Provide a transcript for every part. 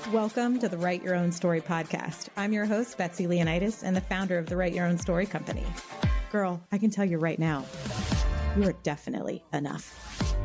Welcome to the Write Your Own Story podcast. I'm your host, Betsy Leonidas, and the founder of the Write Your Own Story company. Girl, I can tell you right now, you are definitely enough.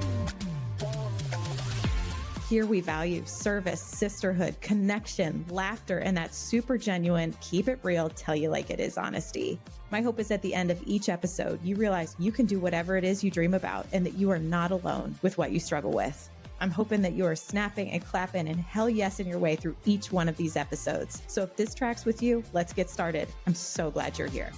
Here we value service, sisterhood, connection, laughter, and that super genuine, keep it real, tell you like it is honesty. My hope is at the end of each episode, you realize you can do whatever it is you dream about and that you are not alone with what you struggle with. I'm hoping that you are snapping and clapping and hell yes in your way through each one of these episodes. So if this tracks with you, let's get started. I'm so glad you're here.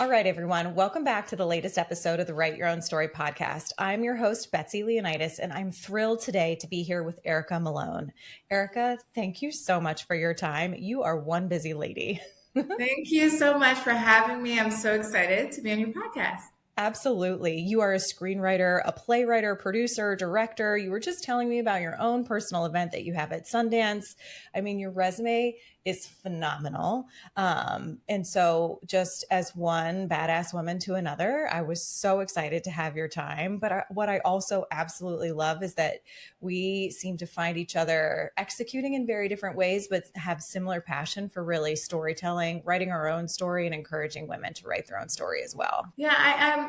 All right, everyone. Welcome back to the latest episode of the Write Your Own Story podcast. I'm your host, Betsy Leonidas, and I'm thrilled today to be here with Ericka Malone. Ericka, thank you so much for your time. You are one busy lady. Thank you so much for having me. I'm so excited to be on your podcast. Absolutely. You are a screenwriter, a playwright, producer, director. You were just telling me about your own personal event that you have at Sundance. I mean, your resume is phenomenal. And so just as one badass woman to another, I was so excited to have your time. But what I also absolutely love is that we seem to find each other executing in very different ways, but have similar passion for really storytelling, writing our own story, and encouraging women to write their own story as well. Yeah,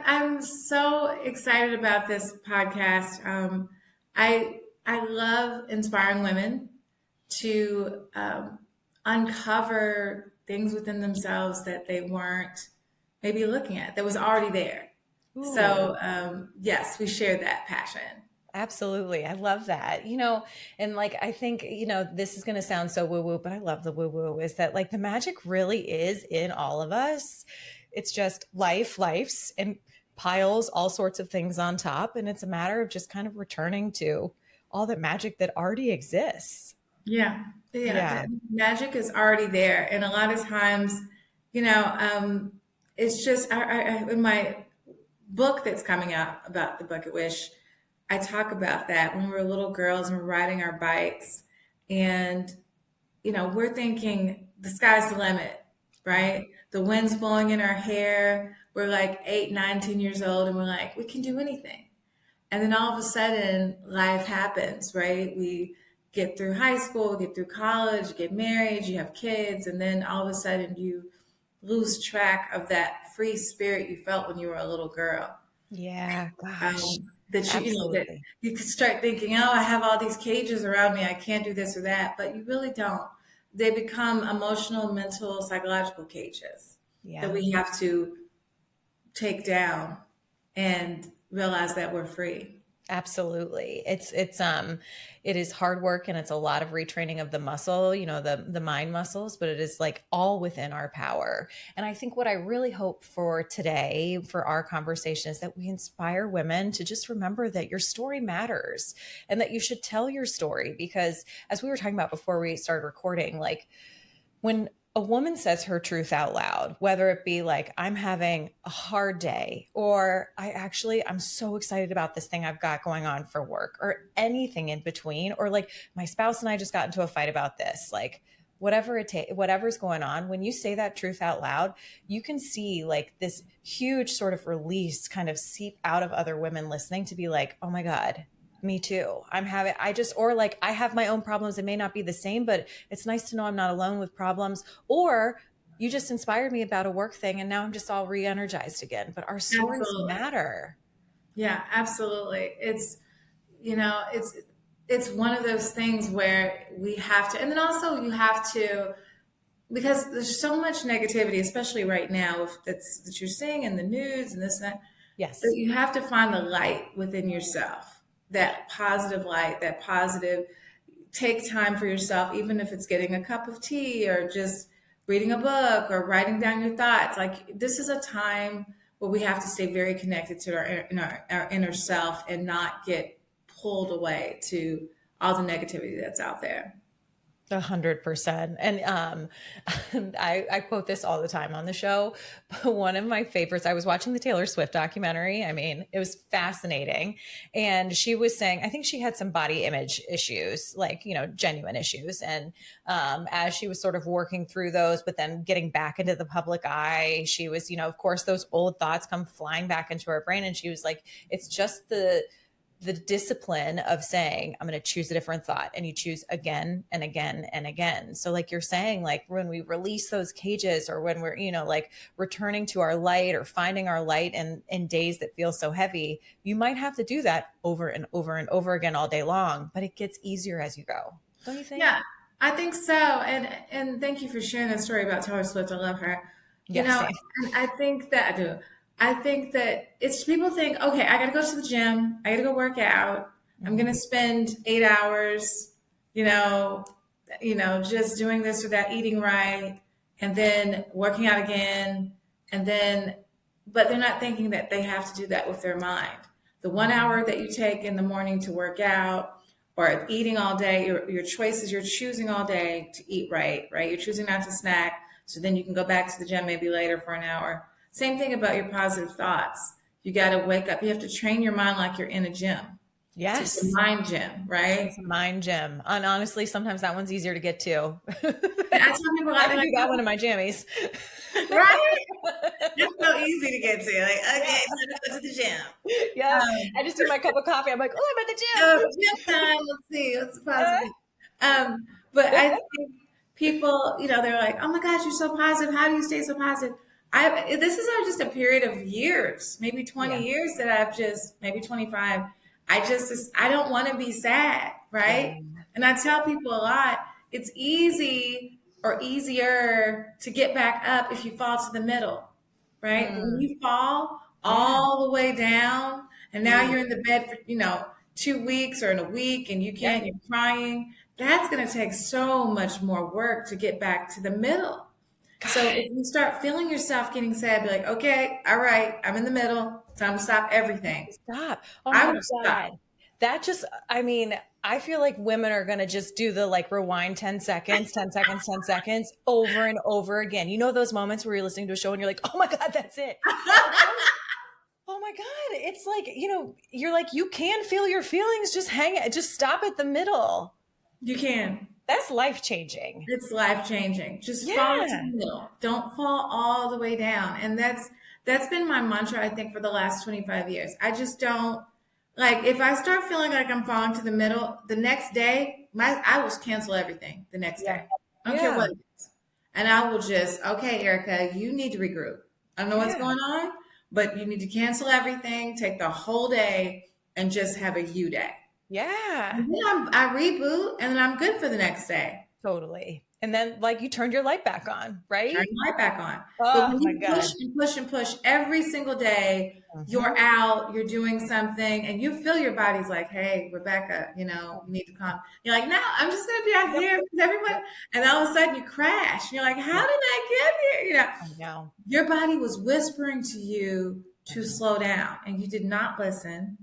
I'm so excited about this podcast. I love inspiring women to uncover things within themselves that they weren't maybe looking at, that was already there. Ooh. So yes, we share that passion. Absolutely. I love that. And I think, this is going to sound so woo-woo, but I love the woo-woo, is that the magic really is in all of us. It's just life's and piles all sorts of things on top. And it's a matter of just kind of returning to all that magic that already exists. Yeah. The magic is already there. And a lot of times, it's just in my book that's coming out about the Bucket Wish, I talk about that when we were little girls and we're riding our bikes and, we're thinking the sky's the limit, right? The wind's blowing in our hair. We're 8, 9, 10 years old and we're we can do anything. And then all of a sudden life happens, right? We get through high school, get through college, get married, you have kids. And then all of a sudden you lose track of that free spirit you felt when you were a little girl. Yeah, gosh. That you could start thinking, oh, I have all these cages around me. I can't do this or that, but you really don't. They become emotional, mental, psychological cages that we have to take down and realize that we're free. Absolutely. It is hard work and it's a lot of retraining of the muscle, the mind muscles, but it is all within our power. And I think what I really hope for today, for our conversation, is that we inspire women to just remember that your story matters and that you should tell your story, because as we were talking about before we started recording, when a woman says her truth out loud, whether it be I'm having a hard day, or I'm so excited about this thing I've got going on for work, or anything in between, or my spouse and I just got into a fight about this, whatever's going on, when you say that truth out loud, you can see this huge sort of release kind of seep out of other women listening to be oh my God, me too. I have my own problems. It may not be the same, but it's nice to know I'm not alone with problems. Or you just inspired me about a work thing and now I'm just all re-energized again. But our stories matter. Yeah, absolutely. It's one of those things where we have to, and then also you have to, because there's so much negativity, especially right now that you're seeing in the news and this and that. Yes. That you have to find the light within yourself. That positive light, that positive, take time for yourself, even if it's getting a cup of tea or just reading a book or writing down your thoughts. This is a time where we have to stay very connected to our inner self and not get pulled away to all the negativity that's out there. 100%. And I quote this all the time on the show. But one of my favorites, I was watching the Taylor Swift documentary. I mean, it was fascinating. And she was saying, I think she had some body image issues, genuine issues. And as she was sort of working through those, but then getting back into the public eye, she was, of course, those old thoughts come flying back into her brain. And she was it's just the discipline of saying, I'm going to choose a different thought, and you choose again and again and again. So like you're saying, like when we release those cages, or when we're, like returning to our light, or finding our light in days that feel so heavy, you might have to do that over and over and over again all day long, but it gets easier as you go. Don't you think? Yeah, I think so. And thank you for sharing that story about Taylor Swift. I love her. You Yeah, know, same. and I think that I do. I think that it's people think, okay, I got to go to the gym. I got to go work out. I'm going to Mhm. spend 8 hours, you know, just doing this or that, eating right, and then working out again, and then, but they're not thinking that they have to do that with their mind. The one Mhm. hour that you take in the morning to work out, or eating all day, your choices, you're choosing all day to eat right, right? You're choosing not to snack. So then you can go back to the gym maybe later for an hour. Same thing about your positive thoughts. You got to wake up. You have to train your mind like you're in a gym. So it's a Yes. mind gym, It's right? a mind gym. And honestly, sometimes that one's easier to get to. And I tell people a lot, I they're can like, do that one oh, in my jammies. right? It's so easy to get to. Like, okay, time to go to the gym. Yep. I Um, just do my cup of coffee. I'm like, oh, I'm at the oh, gym. gym time. Let's see what's the positive. But I think people, they're like, "Oh my gosh, you're so positive. How do you stay so positive?" This is just a period of years, maybe 20 Yeah. years that maybe 25. I don't want to be sad, Yeah. right? And I tell people a lot, it's easy or easier to get back up if you fall to the middle, right? But when Mm. you fall Yeah. all the way down, and now Ooh. you're in the bed for, 2 weeks or in a week, and Yep. you're crying, that's going to take so much more work to get back to the middle. So God, if you start feeling yourself getting sad, be like, okay, all right, I'm in the middle. Time to stop everything. stop. Oh I my would stop. God. That just, I mean, I feel like women are going to just do the like rewind 10 seconds, 10 seconds, 10 seconds over and over again. You know, those moments where you're listening to a show and you're like, oh my God, that's it. Oh my God. It's like, you're like, you can feel your feelings. Just hang it. Just stop at the middle. You can. That's life changing. It's life changing. Just fall into Yeah. the middle. Don't fall all the way down. And that's been my mantra, I think, for the last 25 years. I just don't like if I start feeling like I'm falling to the middle, the next day, I will cancel everything the next Yeah. day. I don't care Yeah. what it is. And I will just, okay, Erica, you need to regroup. I don't know what's Yeah. going on, but you need to cancel everything, take the whole day, and just have a you day. Yeah. And then I reboot, and then I'm good for the next day. Totally. And then like you turned your light back on, Turn right? the light back on. But Oh when my you push God. and push and push every single day, you're Mhm. out, you're doing something, and you feel your body's like, hey, Rebecca, you need to calm. You're like, no, I'm just going to be out Yep. here because everyone, Yep. and all of a sudden you crash. And you're like, how Yep. did I get here? I know. Your body was whispering to you to slow down, and you did not listen.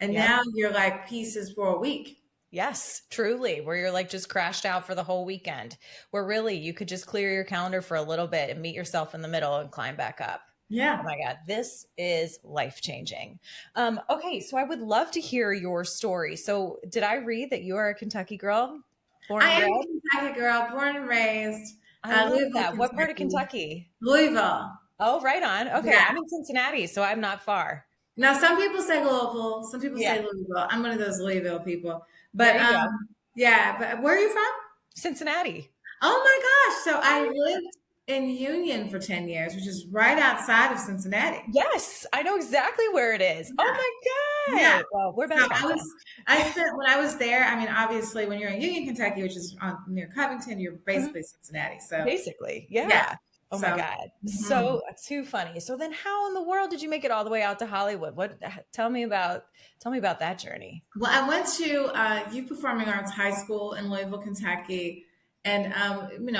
And Yep. now you're like pieces for a week. Yes, truly, where you're like just crashed out for the whole weekend, where really you could just clear your calendar for a little bit and meet yourself in the middle and climb back up. Oh Yeah. my God, this is life changing. Okay, so I would love to hear your story. So, did I read that you are a Kentucky girl, born I and am bred? a Kentucky girl, born and raised, I love Louisville, that. What part of Kentucky. Kentucky? Louisville. Oh, right on. Okay, Yeah. I'm in Cincinnati, so I'm not far. Now, some people say Louisville, some people say Yeah, Louisville. I'm one of those Louisville people. there But you go. yeah, but where are you from? Cincinnati. Oh my gosh. So I Oh, yeah. lived in Union for 10 years, which is right outside of Cincinnati. Yes, I know exactly where it is. Oh Yeah. my Yeah. God. Well, we're So best friends I spent, when I was there, I mean, obviously, when you're in Union, Kentucky, which is near Covington, you're then. basically Cincinnati. So, Basically, yeah. yeah. Oh my So, God. mhm. So too funny. So then how in the world did you make it all the way out to Hollywood? Tell me about that journey. Well, I went to Youth Performing Arts High School in Louisville, Kentucky. And,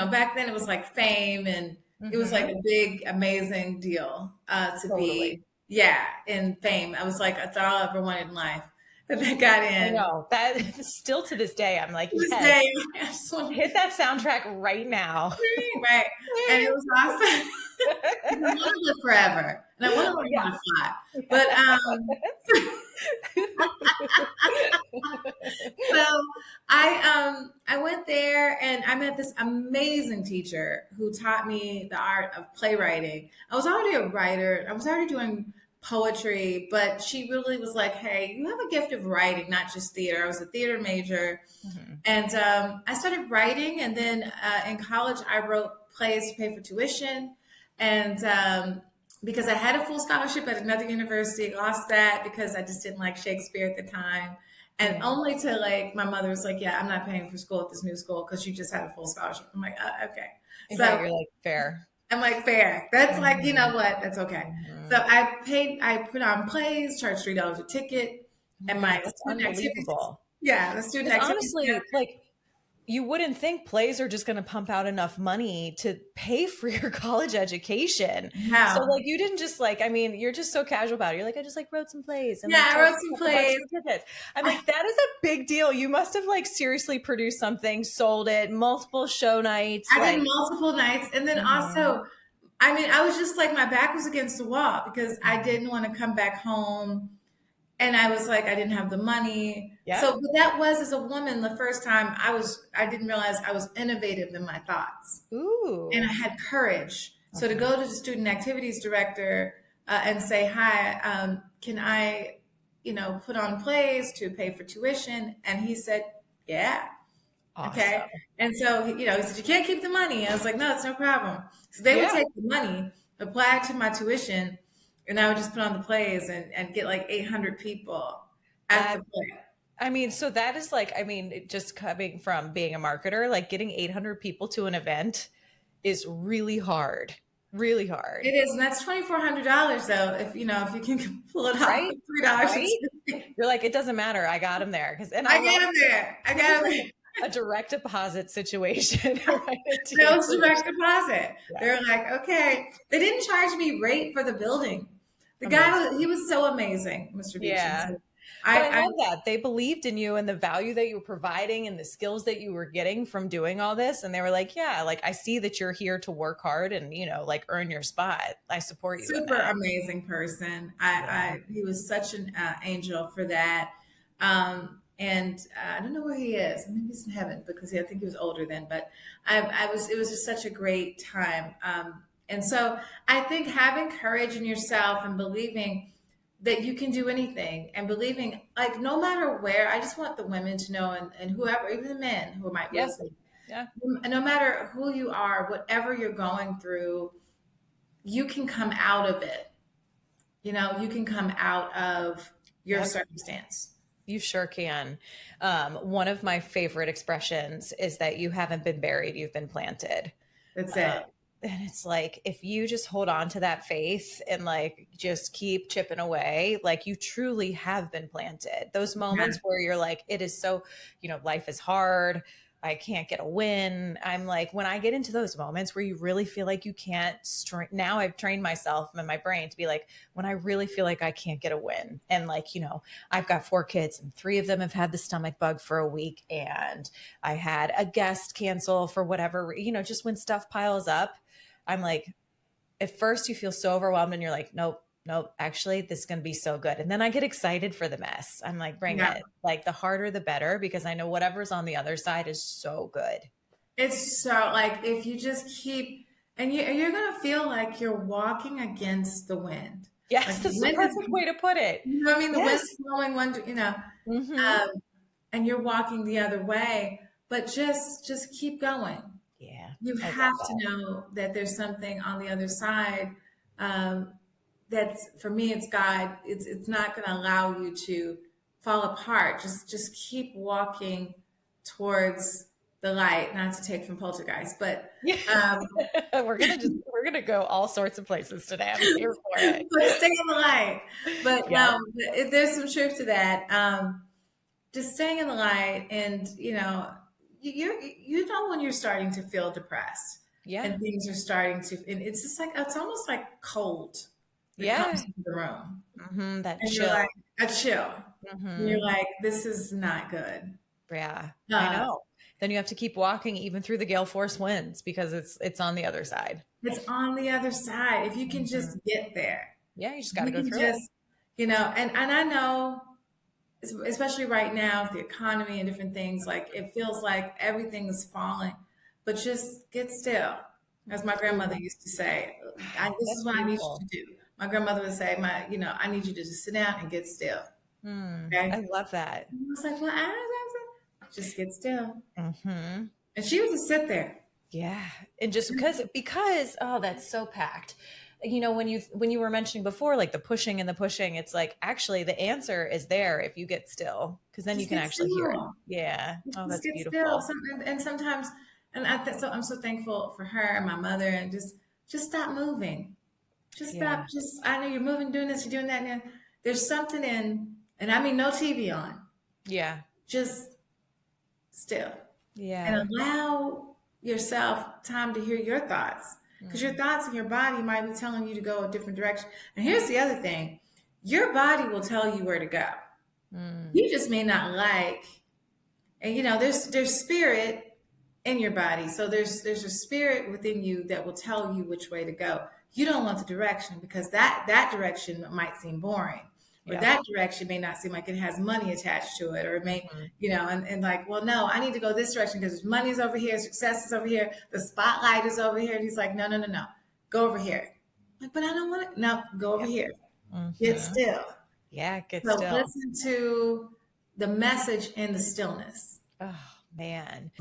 back then it was like fame and it was like Hmm. a big, amazing deal to be, Totally. yeah, in fame. I was like, that's all I ever wanted in life. But I got I in. know that still to this day, I'm like, This yes, day, I just want hit that soundtrack right now. to, right. And it was awesome. I want to live forever. And I want to learn how Yeah. to fly. But so I went there and I met this amazing teacher who taught me the art of playwriting. I was already a writer. I was already doing poetry, but she really was like, hey, you have a gift of writing, not just theater. I was a theater major. Mhm. And I started writing. And then in college, I wrote plays to pay for tuition. And because I had a full scholarship at another university, lost that because I just didn't like Shakespeare at the time. And Yeah. only to like, my mother was like, yeah, I'm not paying for school at this new school because you just had a full scholarship. I'm like, okay. Yeah, So you're like, fair. I'm like, fair. That's like, you know Mhm. what? That's okay. So Mhm. I put on plays, charged $3 a ticket, Oh my and God, my that's student activities. unbelievable. Yeah, the student Because activities. honestly, like, you wouldn't think plays are just going to pump out enough money to pay for your college education. So No. like you didn't just like, I mean, you're just so casual about it. You're like, I just like wrote some plays and like Yeah, I charged wrote a some couple bucks plays. for tickets. I'm like, that is a big deal. You must have like seriously produced something, sold it, multiple show nights, I did like, multiple nights. And then mhm, also, I mean, I was just like, my back was against the wall because I mhm. didn't want to come back home. And I was like, I didn't have the money. Yeah. So, but that was as a woman, the first time I didn't realize I was innovative in my thoughts and I Ooh. had courage. So to Mhm. go to the student activities director and say, "Hi, can I, put on plays to pay for tuition?" And he said, "Yeah, okay." Awesome. And so he said, "You can't keep the money." I was like, "No, it's no problem." So they would Yeah. take the money, apply it to my tuition, and I would just put on the plays and get like 800 people at the That play. I mean, so that is like, I mean, just coming from being a marketer, like getting 800 people to an event is really hard, really It hard, is, and that's $2,400 though. If you can pull it off right? for $3 a Right? ticket. You're like, it doesn't matter. I got him there. And I I love got him there. I this is got him like there. a direct deposit situation right into That your was direct tuition. deposit. Yeah. They're like, okay. They didn't charge me rate for the building. The Amazing. guy, he was so amazing, Mr. Beechin. Yeah. So But I I love that. They believed in you and the value that you were providing and the skills that you were getting from doing all this. And they were like, yeah, like I see that you're here to work hard and, like earn your spot. I support you in super that. amazing person. Yeah. He was such an angel for that. And I don't know where he is. Maybe he's in heaven because I think he was older then. But it was just such a great time. And so I think having courage in yourself and believing that you can do anything and believing like no matter where, I just want the women to know and whoever, even the men who might be Yeah. listening, Yeah. no matter who you are, whatever you're going through, you can come out of it. You can come out of your Yep. circumstance. You sure can. One of my favorite expressions is that you haven't been buried, you've been planted. That's Um, it. and it's like, if you just hold on to that faith and like just keep chipping away, like you truly have been planted. Those Yeah. moments where you're like, it is so, life is hard. I can't get a win. I'm like, when I get into those moments where you really feel like you can't, now I've trained myself and my brain to be like, when I really feel like I can't get a win. And like, I've got 4 kids and 3 of them have had the stomach bug for a week. And I had a guest cancel for whatever, just when stuff piles up, I'm like, at first you feel so overwhelmed and you're like, nope, nope, actually, this is going to be so good. And then I get excited for the mess. I'm like, bring Yeah. it. Like the harder, the better, because I know whatever's on the other side is so good. It's so like if you just keep and you're gonna feel like you're walking against the wind. Yes, Like the that's the wind is, perfect way to put it. what I mean? The Yes. wind's blowing Hmm. um, and you're walking the other way, but just keep going. Yeah, You I have love to that. know that there's something on the other side. That's for me, it's God. It's not going to allow you to fall apart. Just keep walking towards the light. Not to take from Poltergeist, but Yeah. um, we're gonna go all sorts of places today. I'm here for it. but stay in the light. But Yep. if there's some truth to that. Just staying in the light, and you know when you're starting to feel depressed Yeah. and things are starting to, and it's just like it's almost like cold that comes Yeah. into the room, That and you're like chill. a chill, and you're Hmm. like, this is not good. Yeah, I Uh, know. Then you have to keep walking even through the gale force winds because it's on the other side. it's on the other side. If you can Mhm. just get there, Yeah, you just got to you go can through it. just, and I know, especially right now with the economy and different things, like it feels like everything is falling, but just get still. As my grandmother Ooh, used to say, this that's is what I need you beautiful. to do. my grandmother would say, I need you to just sit down and get still. Okay. I love that. And I was like, well, just get still. Hmm. And she would just sit there. Yeah. And just because oh, that's so packed. When you were mentioning before, like the pushing and the pushing, it's like actually the answer is there if you get still, because then you Just can get actually hear it. still. Yeah. Oh, Just that's get still. beautiful. And sometimes, so I'm so thankful for her and my mother, and just stop moving. Just stop. Yeah. I know you're moving, doing this, you're doing that. And there's something and I mean, no TV on, Yeah. just still, and Yeah. allow yourself time to hear your thoughts, because your Mm. thoughts in your body might be telling you to go a different direction. And here's the other thing: your body will tell you where to go. Mm. You just may not like. And there's spirit in your body, so there's a spirit within you that will tell you which way to go. You don't want the direction, because that direction might seem boring, or Yep. that direction may not seem like it has money attached to it, or it may, Mhm. and like, well, no, I need to go this direction because money's over here, success is over here, the spotlight is over here. And he's like, no, no, no, no, go over here. Like, but I don't want to. No, go over Yep. here. Get Hmm. still. Yeah. Get So still. listen to the message in the stillness. Oh, man.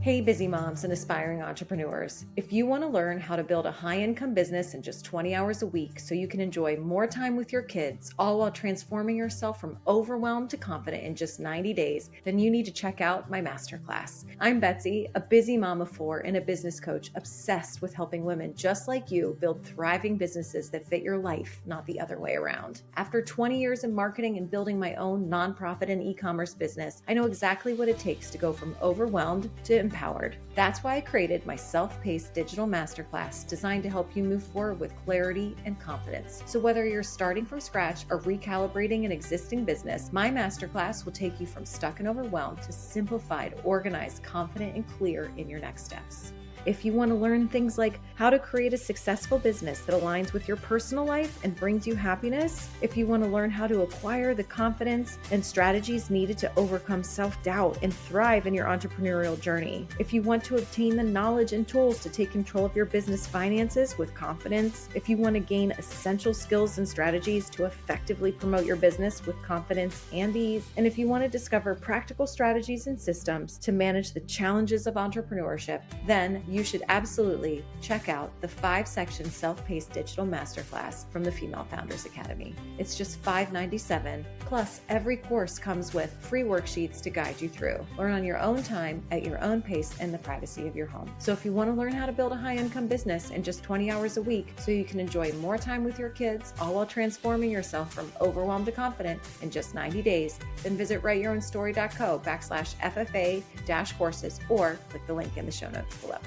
Hey, busy moms and aspiring entrepreneurs. If you want to learn how to build a high-income business in just 20 hours a week so you can enjoy more time with your kids, all while transforming yourself from overwhelmed to confident in just 90 days, then you need to check out my masterclass. I'm Betsy, a busy mom of 4 and a business coach obsessed with helping women just like you build thriving businesses that fit your life, not the other way around. After 20 years in marketing and building my own nonprofit and e-commerce business, I know exactly what it takes to go from overwhelmed to empowered. That's why I created my self-paced digital masterclass designed to help you move forward with clarity and confidence. So whether you're starting from scratch or recalibrating an existing business, my masterclass will take you from stuck and overwhelmed to simplified, organized, confident, and clear in your next steps. If you want to learn things like how to create a successful business that aligns with your personal life and brings you happiness, if you want to learn how to acquire the confidence and strategies needed to overcome self-doubt and thrive in your entrepreneurial journey, if you want to obtain the knowledge and tools to take control of your business finances with confidence, if you want to gain essential skills and strategies to effectively promote your business with confidence and ease, and if you want to discover practical strategies and systems to manage the challenges of entrepreneurship, then you should absolutely check out the 5-section self-paced digital masterclass from the Female Founders Academy. It's just $597, plus every course comes with free worksheets to guide you through. Learn on your own time, at your own pace, in the privacy of your home. So if you want to learn how to build a high-income business in just 20 hours a week so you can enjoy more time with your kids, all while transforming yourself from overwhelmed to confident in just 90 days, then visit writeyourownstory.co/FFA-courses or click the link in the show notes below.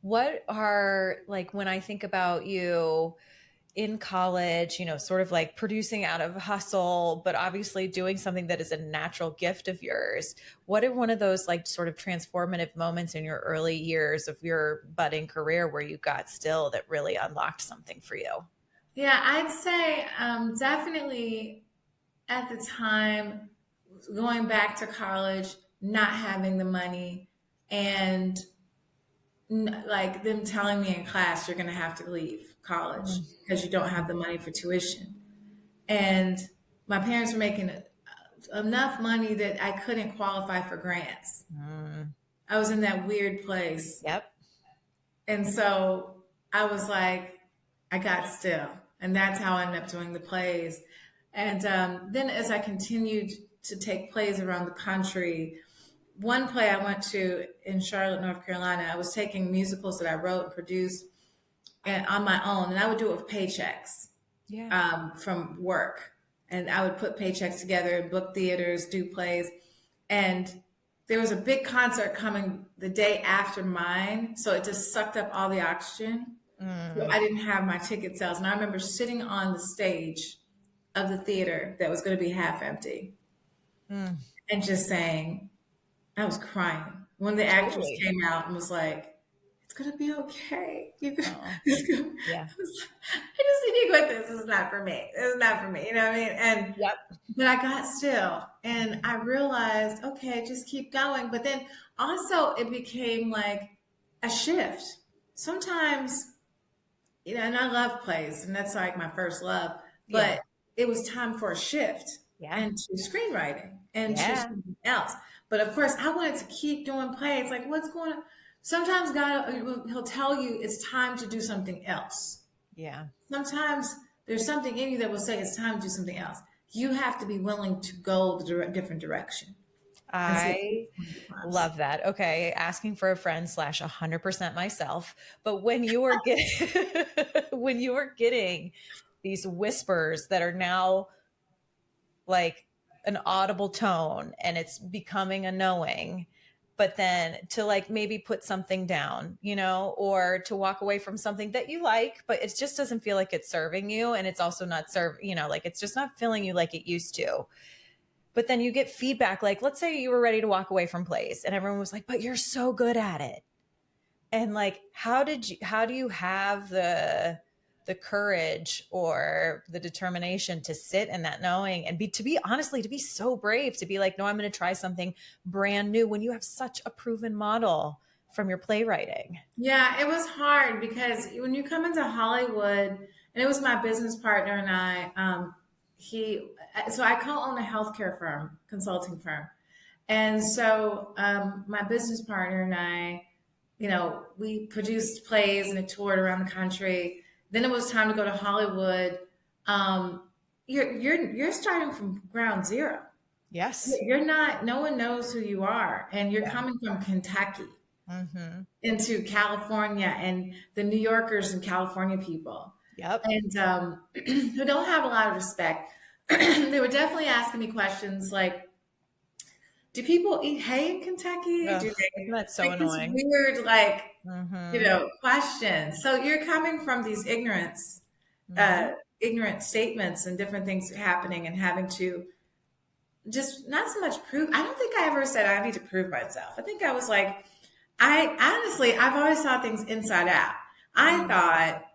What are, like, when I think about you in college, sort of like producing out of hustle, but obviously doing something that is a natural gift of yours, what are one of those like sort of transformative moments in your early years of your budding career where you got still that really unlocked something for you? Yeah, I'd say definitely at the time, going back to college, not having the money, and like them telling me in class, you're going to have to leave college because you don't have the money for tuition. And my parents were making enough money that I couldn't qualify for grants. Mm, I was in that weird place. yep. And so I was like, I got still. And that's how I ended up doing the plays. And then as I continued to take plays around the country, one play I went to in Charlotte, North Carolina, I was taking musicals that I wrote and produced and on my own, and I would do it with paychecks Yeah. from work. And I would put paychecks together, book theaters, do plays. And there was a big concert coming the day after mine. So it just sucked up all the oxygen. So Mm, I didn't have my ticket sales. And I remember sitting on the stage of the theater that was going to be half empty mm, and just saying, I was crying. One of the actors totally. came out and was like, it's gonna be okay. Oh, It's gonna, yeah. I just need quit this. This is not for me. This is not for me. You know what I mean? And Yep. but I got still, and I realized, okay, just keep going. But then also it became like a shift. Sometimes, and I love plays, and that's like my first love. Yeah. But it was time for a shift Yeah. into screenwriting and to Yeah. something else. But of course, I wanted to keep doing plays. Like, what's going on? Sometimes God, He'll tell you it's time to do something else. Yeah. Sometimes there's something in you that will say it's time to do something else. You have to be willing to go the different direction. And so I love that. Okay, asking for a friend slash 100% myself. But when you are getting when you are getting these whispers that are now like an audible tone and it's becoming a knowing, but then to like maybe put something down, or to walk away from something that you like, but it just doesn't feel like it's serving you, and it's also not like it's just not filling you like it used to. But then you get feedback, like let's say you were ready to walk away from plays and everyone was like, but you're so good at it. And like how do you have the courage or the determination to sit in that knowing and to be so brave to be like, no, I'm going to try something brand new when you have such a proven model from your playwriting. Yeah, it was hard because when you come into Hollywood, and it was my business partner and I, so I co-own a healthcare firm, consulting firm. And so my business partner and I, we produced plays and it toured around the country. Then it was time to go to Hollywood. Um, you're starting from ground zero. Yes. You're not, no one knows who you are. And you're Yeah. coming from Kentucky Mm-hmm. into California and the New Yorkers and California people, Yep. and who don't have a lot of respect. They were definitely asking me questions like, "Do people eat hay in Kentucky? Ugh, Do isn't they?" that so Like this annoying? weird, like Mm-hmm. questions. So you're coming from these Mm-hmm. ignorant statements and different things happening, and having to just not so much prove. I don't think I ever said I need to prove myself. I think I was like, I honestly, I've always saw things inside out. I Mm. thought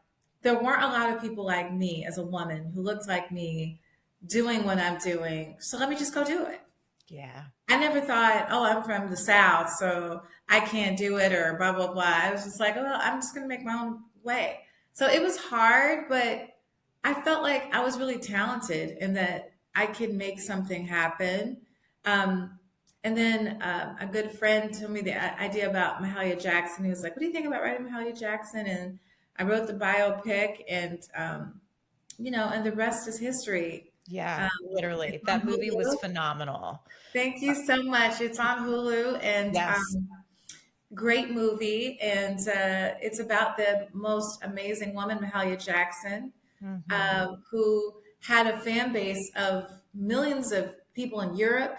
there weren't a lot of people like me as a woman who looked like me doing what I'm doing. So let me just go do it. Yeah. I never thought, oh, I'm from the South, so I can't do it or blah, blah, blah. I was just like, oh, I'm just going to make my own way. So it was hard, but I felt like I was really talented and that I could make something happen. Um, and then a good friend told me the idea about Mahalia Jackson. He was like, what do you think about writing Mahalia Jackson? And I wrote the biopic, and, and the rest is history. Yeah, Um, it's literally. on That movie was Hulu. phenomenal. Thank Uh, you so much. It's on Hulu, and yes. great movie. And it's about the most amazing woman, Mahalia Jackson, Hmm. who had a fan base of millions of people in Europe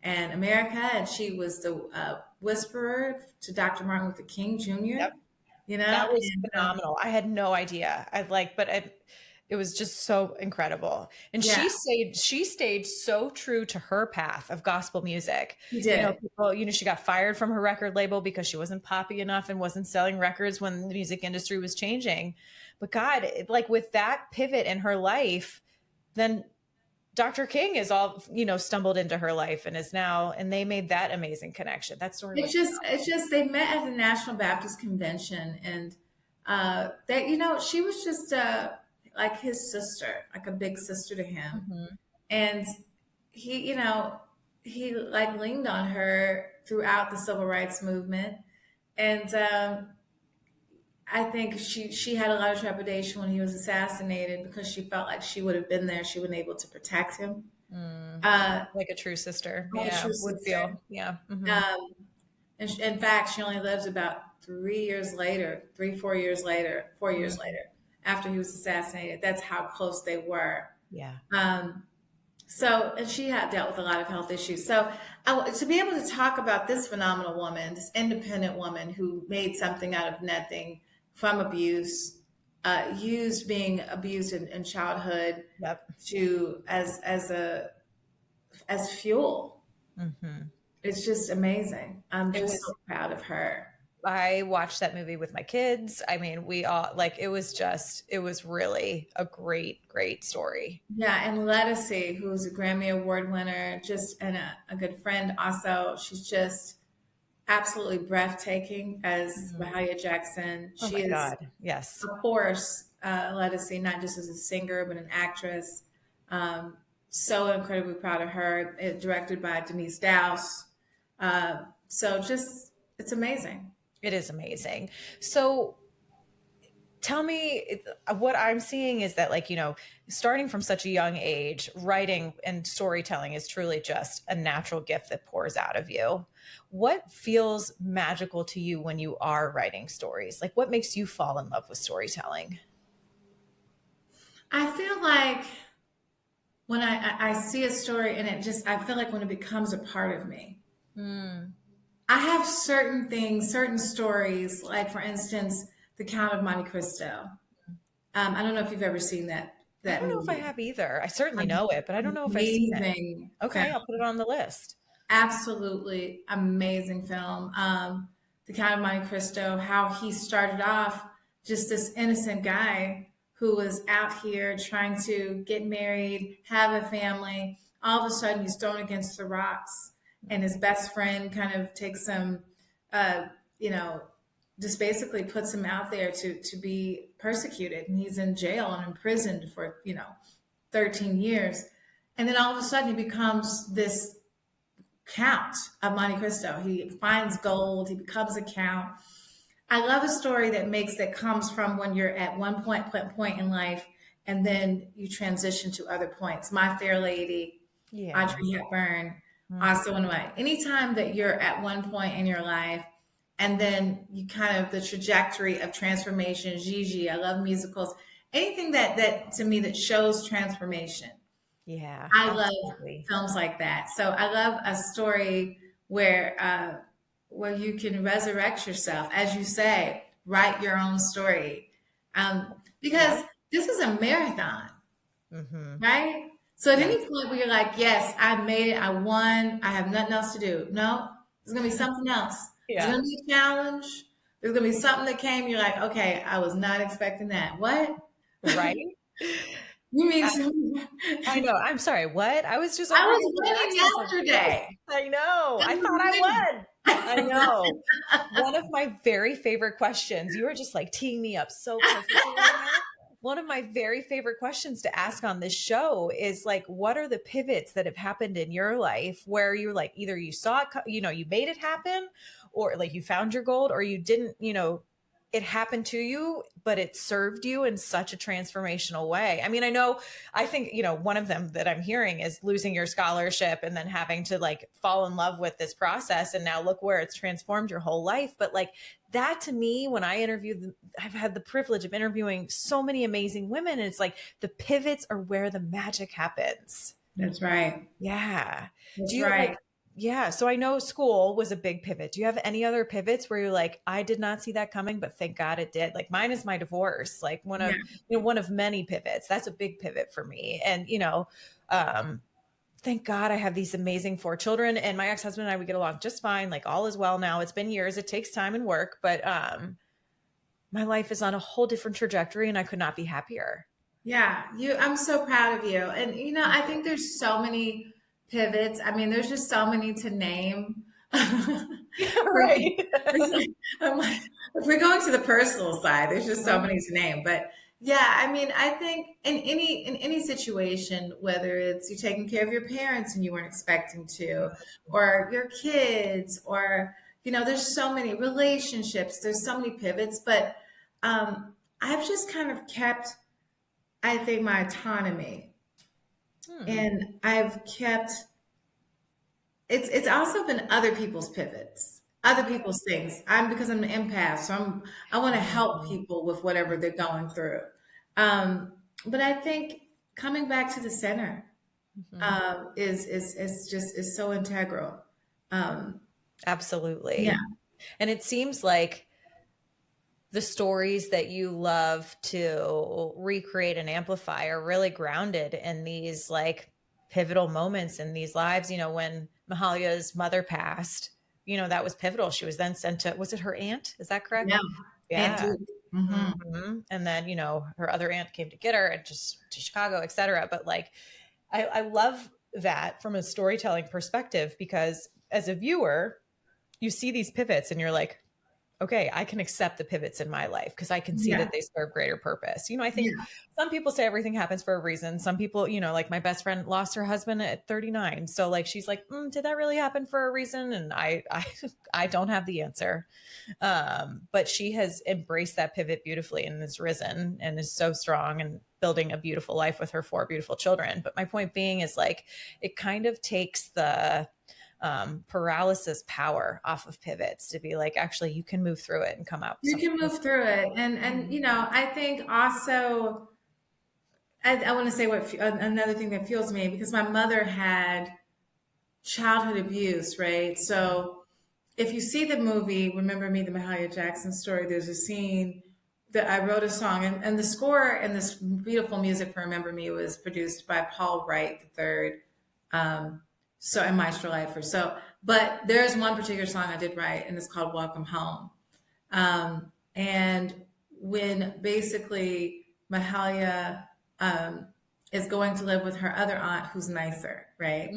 and America. And she was the whisperer to Dr. Martin Luther King Yep. Jr., That was and phenomenal. I had no idea. But it was just so incredible. And yeah, she stayed so true to her path of gospel music. he did. People, she got fired from her record label because she wasn't poppy enough and wasn't selling records when the music industry was changing. But God, like with that pivot in her life, then Dr. King is all, stumbled into her life and is now, and they made that amazing connection. That story was It's just they met at the National Baptist Convention, and that she was just like his sister, like a big sister to him, phenomenal. and he he like leaned on her throughout the civil rights movement, and I think she had a lot of trepidation when he was assassinated because she felt like she would have been there, she would have been able to protect him, Mm, uh, like a true sister. like a Yeah, true would sister. feel. Yeah. Hmm. Um, And in fact, she only lives about 3 years later, 4 years later, 4 years Mm, later, after he was assassinated. That's how close they were. yeah. Um, and she had dealt with a lot of health issues. So, to be able to talk about this phenomenal woman, this independent woman who made something out of nothing from abuse, used being abused in childhood Yep. to as fuel. Hmm. It's just amazing. I'm It just was so proud of her. I watched that movie with my kids. I mean, we all like it was really a great story. Yeah, and Lettucey, who's a Grammy Award winner, just and a good friend also. She's just absolutely breathtaking as Mhm. Mahalia Jackson. Oh She my is, God. Yes. of course, Lettucey, not just as a singer, but an actress. Um, so incredibly proud of her. Directed by Denise Dowse. So just, it's amazing. It is amazing. So tell me, what I'm seeing is that, like, starting from such a young age, writing and storytelling is truly just a natural gift that pours out of you. What feels magical to you when you are writing stories? Like, what makes you fall in love with storytelling? I feel like when I see a story and I feel like when it becomes a part of me. Mm. I have certain things, certain stories, like for instance, The Count of Monte Cristo. I don't know if you've ever seen I that don't know if I movie. have either. I certainly know it, but I don't know if I've seen it. Amazing film, Okay, I'll put it on the list. absolutely amazing film. The Count of Monte Cristo, how he started off just this innocent guy who was out here trying to get married, have a family. All of a sudden, he's thrown against the rocks, and his best friend kind of takes him, uh, you know, just basically puts him out there to be persecuted, and he's in jail and imprisoned for 13 years, and then all of a sudden he becomes this count of Monte Cristo. He finds gold. He becomes a count. I love a story that comes from when you're at one point in life, and then you transition to other points. My Fair Lady, Yeah. Audrey Hepburn, Mhm. also one of my. Anytime that you're at one point in your life, and then you kind of the trajectory of transformation. Gigi, I love musicals. Anything that to me that shows transformation. Yeah, I love absolutely. films like that. So I love a story where you can resurrect yourself, as you say, write your own story, Yeah. because this is a marathon, Hmm. right? So at any Yes. point where you're like, yes, I made it, I won, I have nothing else to do. No, there's gonna be something else. There's Yeah. gonna be a challenge. There's gonna be something that came. You're like, okay, I was not expecting that. What? Right? You mean I, some- I know. I'm sorry. What? I was just I over here was winning relaxing for you. yesterday. I know. I I was thought I winning. won. I know. One of my very favorite questions, you were just like teeing me up so perfectly right now. One of my very favorite questions to ask on this show is like, what are the pivots that have happened in your life where you're like, either you saw it, you made it happen, or like you found your gold, or you didn't, it happened to you, but it served you in such a transformational way. I mean, I think, one of them that I'm hearing is losing your scholarship and then having to like fall in love with this process. And now look where it's transformed your whole life. But like that to me, when I interview, I've had the privilege of interviewing so many amazing women. And it's like the pivots are where the magic happens. That's right. Yeah. Do That's you like, right. yeah. So I know school was a big pivot. Do you have any other pivots where you're like, I did not see that coming, but thank God it did? Like mine is my divorce, like Yeah. one of many pivots. That's a big pivot for me. And, um, thank God I have these amazing 4 children, and my ex-husband and I, we get along just fine. Like all is well now. It's been years. It takes time and work, but, my life is on a whole different trajectory and I could not be happier. Yeah. I'm so proud of you. And Thank I you. think there's so many pivots. I mean, there's just so many to name. Yeah, We- right. I'm like, if we're going to the personal side, there's just so many Right. to name. But yeah, I mean, I think in any situation, whether it's you taking care of your parents and you weren't expecting to, or your kids, or there's so many relationships, there's so many pivots. But I've just kind of kept, I think, my autonomy, Hmm. and I've kept. It's also been other people's pivots, other people's things. Because I'm an empath, so I want to help Mhm. people with whatever they're going through. Um, but I think coming back to the center Mhm. is so integral. Um, yeah, Absolutely. And it seems like the stories that you love to recreate and amplify are really grounded in these like pivotal moments in these lives. When Mahalia's mother passed, that was pivotal. She was then sent to, was it her aunt? Is that correct? Yeah. And Yeah. Duke. Hmm. And then, her other aunt came to get her and just to Chicago, et cetera. But like, I love that from a storytelling perspective, because as a viewer, you see these pivots and you're like, okay, I can accept the pivots in my life because I can see Yeah. that they serve greater purpose. I think Yeah. some people say everything happens for a reason. Some people, like my best friend lost her husband at 39. So like, she's like, did that really happen for a reason? And I don't have the answer. But she has embraced that pivot beautifully and has risen and is so strong and building a beautiful life with her 4 beautiful children. But my point being is like, it kind of takes the paralysis power off of pivots to be like, actually, you can move through it and come out You can something. move through it. And I think also, I want to say another thing that fuels me, because my mother had childhood abuse, right? So if you see the movie Remember Me, the Mahalia Jackson Story, there's a scene that I wrote a song, and the score and this beautiful music for Remember Me was produced by Paul Wright III, so and Maestro Lifer. So, but there's one particular song I did write, and it's called Welcome Home. And when basically Mahalia is going to live with her other aunt who's nicer, right?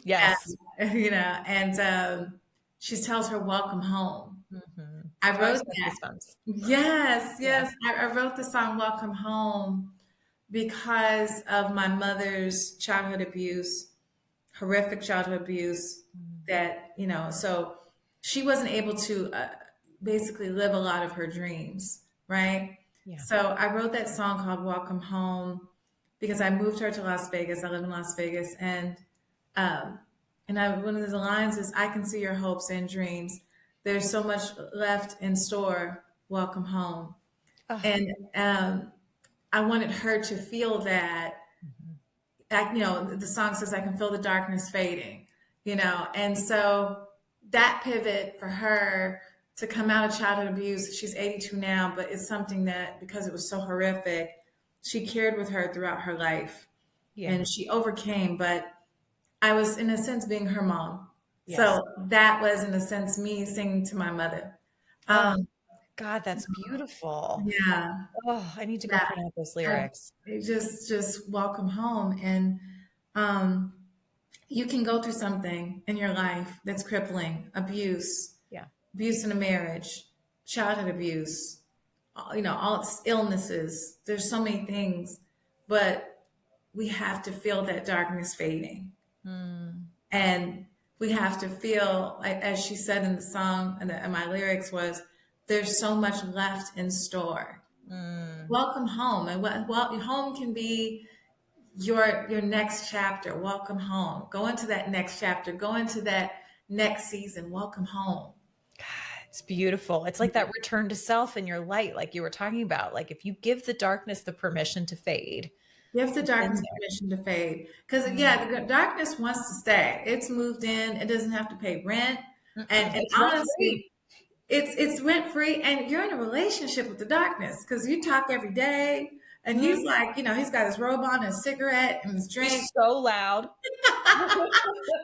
Yes. And she tells her, "Welcome home." Mm-hmm. I Oh, I wrote just got that. goosebumps. Yes, Yeah. yes. I wrote the song "Welcome Home" because of my mother's childhood abuse, horrific childhood abuse. So she wasn't able to basically live a lot of her dreams, right? Yeah. So I wrote that song called "Welcome Home" because I moved her to Las Vegas. I live in Las Vegas, um, one of the lines is, "I can see your hopes and dreams. There's so much left in store. Welcome home." Oh. And I wanted her to feel that. Mhm. The song says, "I can feel the darkness fading," and so that pivot for her to come out of childhood abuse. She's 82 now, but it's something that, because it was so horrific, she carried with her throughout her life, Yeah. and she overcame. But I was, in a sense, being her mom. Yes. So that was, in a sense, me singing to my mother. Oh, Um, God, that's beautiful. yeah, Oh, I need to go yeah. print out those I, lyrics. just welcome home. And um, you can go through something in your life that's crippling: Yeah. abuse in a marriage, childhood abuse, all its illnesses. There's so many things, but we have to feel that darkness fading. Mm. And we have to feel, like, as she said in the song, and my lyrics was, "There's so much left in store. Mm. Welcome home." And well, home can be your next chapter. Welcome home. Go into that next chapter. Go into that next season. Welcome home. God, it's beautiful. It's like that return to self in your light, like you were talking about. Like if you give the darkness the permission to fade, Give the it's in darkness there. permission to fade. Because, Mm. yeah, the darkness wants to stay. It's moved in. It doesn't have to pay rent. And It's rent free. honestly, it's rent free, and you're in a relationship with the darkness because you talk every day. And he's Mhm. like, he's got his robe on, his cigarette, and his drink. He's so loud.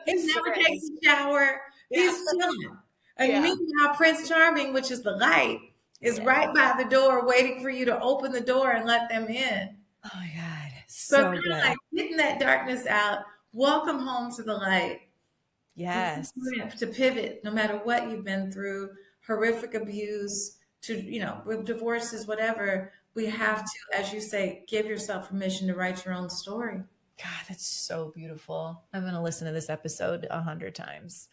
He His never cigarette takes is, a shower. yeah, He's chilling. And yeah, meanwhile, Prince Charming, which is the light, is yeah. right by the door waiting for you to open the door and let them in. Oh my God, So it's so kind of good. like getting that darkness out. Welcome home to the light. It's Yes. important to pivot no matter what you've been through, horrific abuse, to, with divorces, whatever. We have to, as you say, give yourself permission to write your own story. God, that's so beautiful. I'm going to listen to this episode 100 times.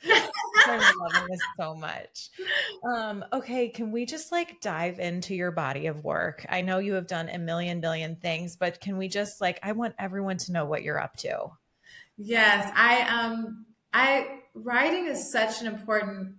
I'm loving this so much. Okay, can we just like dive into your body of work? I know you have done a million billion things, but can we just like, I want everyone to know what you're up to. Yes, I writing is such an important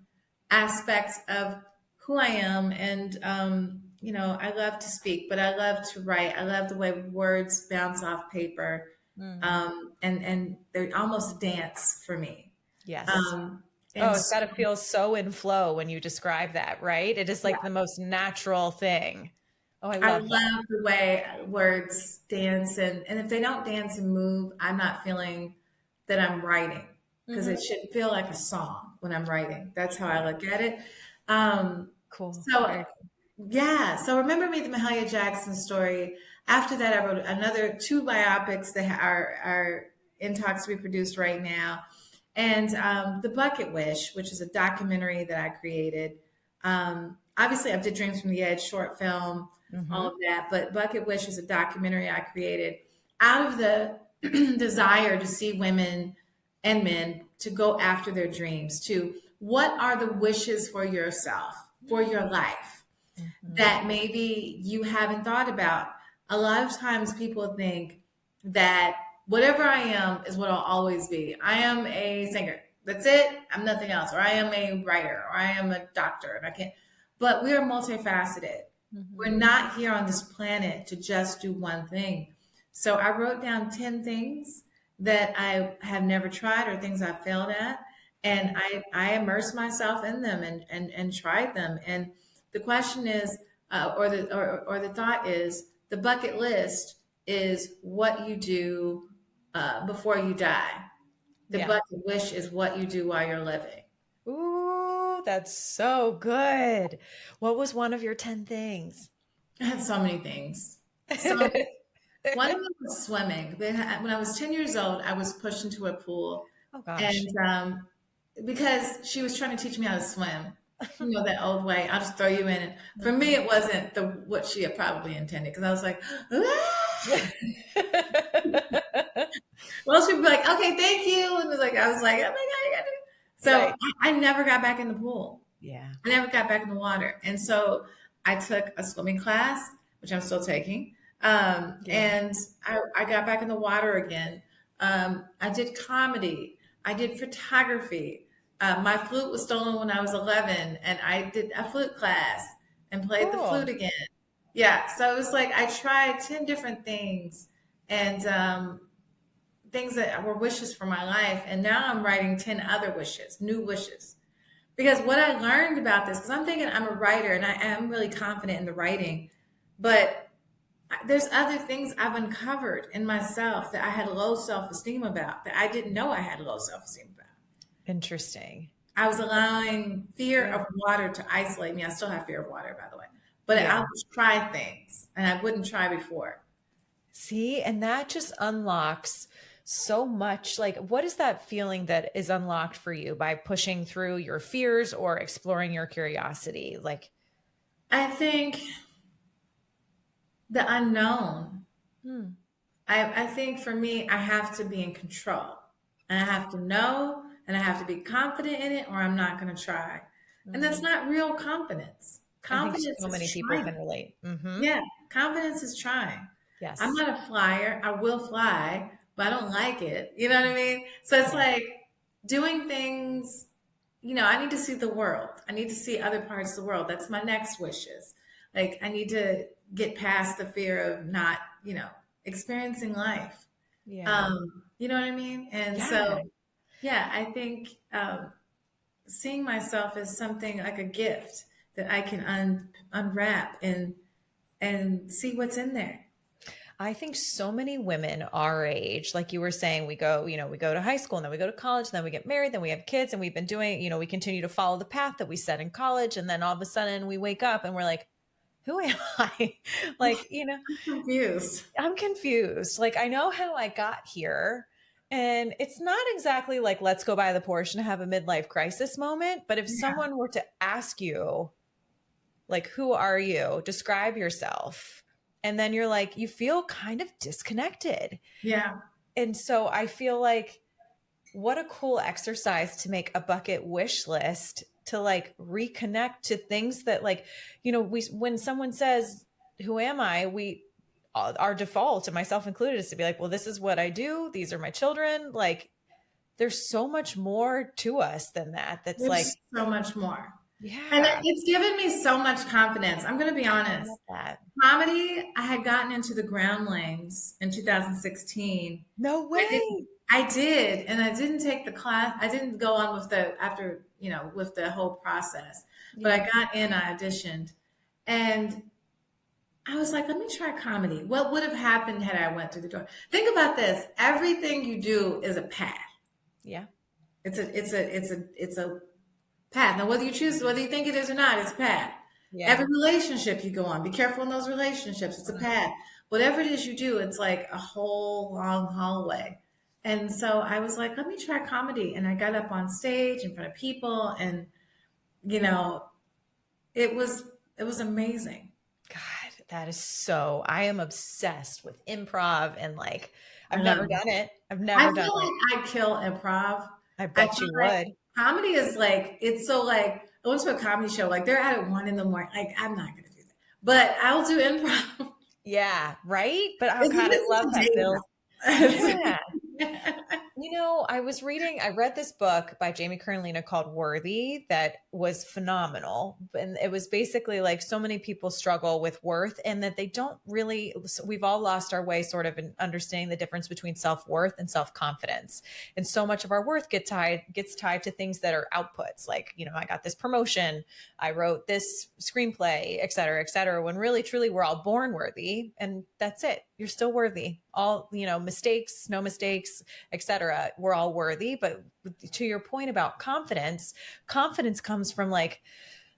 aspect of who I am, and I love to speak, but I love to write. I love the way words bounce off paper, Mm, and they're almost a dance for me. yes. Um, Oh, and it's got so to feel so in flow when you describe that, right? It is like the most natural thing. Oh, I I love that. love the way words dance, and if they don't dance and move, I'm not feeling that I'm writing. because it Hmm. should feel like a song when I'm writing. That's how I look at it. Um, Cool. so Very cool. yeah, so Remember Me, the Mahalia Jackson Story. After that, I wrote another two biopics that are in talks to be produced right now, and The Bucket Wish, which is a documentary that I created. Obviously, I did Dreams from the Edge short film, all Hmm. of that, but Bucket Wish is a documentary I created out of the desire to see women and men to go after their dreams. To what are the wishes for yourself, for your life? Hmm. That maybe you haven't thought about. A lot of times people think that whatever I am is what I'll always be. I am a singer. That's it. I'm nothing else. Or I am a writer, or I am a doctor and I can't. But we are multifaceted. We're Hmm. not here on this planet to just do one thing. So I wrote down 10 things that I have never tried or things I've failed at. And I immersed myself in them and tried them. And the question is, or the thought is, the bucket list is what you do before you die. The Yeah. bucket wish is what you do while you're living. Ooh, that's so good. What was one of your 10 things? I had so many things. So one of them was swimming. When I was 10 years old, I was pushed into a pool, Oh gosh. and because she was trying to teach me how to swim, that old way. I'll just throw you in. And for me, it wasn't the what she had probably intended because I was like, ah! Well, she'd be like, okay, thank you. And I was like, oh my God, you got to. So Right. I never got back in the pool. Yeah. I never got back in the water. And so I took a swimming class, which I'm still taking. Yeah. And I got back in the water again. I did comedy. I did photography. My flute was stolen when I was 11, and I did a flute class and played the flute Cool. again. Yeah. So it was like I tried 10 different things and things that were wishes for my life. And now I'm writing 10 other wishes, new wishes. Because what I learned about this, because I'm thinking I'm a writer and I am really confident in the writing, but there's other things I've uncovered in myself that I had low self esteem about that I didn't know I had low self esteem about. Interesting. I was allowing fear Yeah. of water to isolate me. I still have fear of water, by the way, but Yeah. I'll just try things and I wouldn't try before. See, and that just unlocks so much. Like, what is that feeling that is unlocked for you by pushing through your fears or exploring your curiosity? Like, I think the unknown. hmm, I think for me, I have to be in control. And I have to know and I have to be confident in it or I'm not going to try. And that's mm, not real confidence. I think Confidence so is many people trying. can relate. Hmm. Yeah, confidence is trying. I'm Yes. not a flyer. I will fly, but I don't like it. You know what I mean? So it's Yeah. like doing things, I need to see the world. I need to see other parts of the world. That's my next wishes. Like I need to get past the fear of not, experiencing life. Yeah. You know what I mean? And Yeah. so, yeah, I think seeing myself as something like a gift that I can unwrap and see what's in there. I think so many women our age, like you were saying, we go to high school and then we go to college, and then we get married, then we have kids, and we've been doing, we continue to follow the path that we set in college. And then all of a sudden we wake up and we're like, who am I? Like, I'm confused. I'm confused. Like, I know how I got here. And it's not exactly like, let's go buy the Porsche and have a midlife crisis moment. But if Yeah. someone were to ask you, like, who are you? Describe yourself. And then you're like, you feel kind of disconnected. Yeah. And so I feel like what a cool exercise to make a bucket wish list to like reconnect to things that like, we when someone says, who am I? Our default, and myself included, is to be like, well, this is what I do. These are my children. Like, there's so much more to us than that. That's like, There's so much more. And yeah, it's given me so much confidence. I'm going to be I honest. love that. Comedy, I had gotten into the groundlings in 2016. No I did, way. I did, and I didn't take the class. I didn't go on with with the whole process. But I Yeah. got in, I auditioned, and I was like, let me try comedy. What would have happened had I went through the door? Think about this. Everything you do is a path. Yeah. It's a path. Now, whether you think it is or not, it's a path. Every Yeah. relationship you go on, be careful in those relationships. It's a path. Whatever it is you do, it's like a whole long hallway. And so I was like, let me try comedy. And I got up on stage in front of people, and you know, it was it was amazing. God, that is so, I am obsessed with improv and like, I I've love never it. done it. I've I never done feel it. like I kill improv. I I bet feel you like would. comedy is like it's so like I went to a comedy show, like they're at it 1 in the morning. Like I'm not gonna do that. But I'll do improv. Yeah, right? But oh It's God, I love a that day Bill. Yeah. job. You know, I read this book by Jamie Carlina called Worthy that was phenomenal. And it was basically like so many people struggle with worth and that they don't really, so we've all lost our way sort of in understanding the difference between self-worth and self-confidence. And so much of our worth gets tied to things that are outputs. Like, you know, I got this promotion, I wrote this screenplay, et cetera, when really truly we're all born worthy and that's it. You're still worthy. All, you know, mistakes, no mistakes, etc. We're all worthy. But to your point about confidence, confidence comes from like,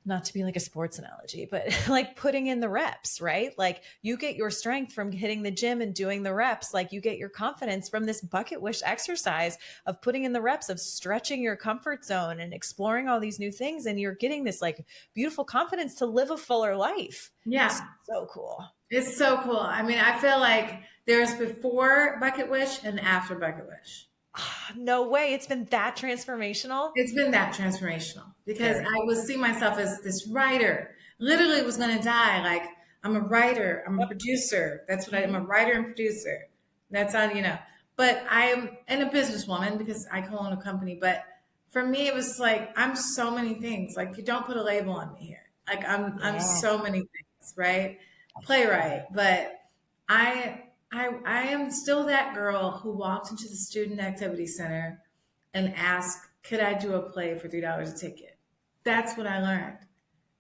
not to be like a sports analogy, but like putting in the reps, right? Like you get your strength from hitting the gym and doing the reps. Like you get your confidence from this bucket wish exercise of putting in the reps of stretching your comfort zone and exploring all these new things. And you're getting this like beautiful confidence to live a fuller life. It's Yeah, so cool. it's so cool. I mean, I feel like there's before Bucket Wish and after Bucket Wish. No way. It's been that transformational. It's been that transformational because Very. I would see myself as this writer. Literally was going to die. Like I'm a writer. I'm a Yep. producer. That's what I'm Mhm. a writer and producer. That's on. But I am and a businesswoman because I co-own a company. But for me, it was like I'm so many things. Like you don't put a label on me here. Like I'm Yeah. so many things, right? Playwright, but I am still that girl who walked into the student activity center and asked, could I do a play for $3 a ticket? That's what I learned.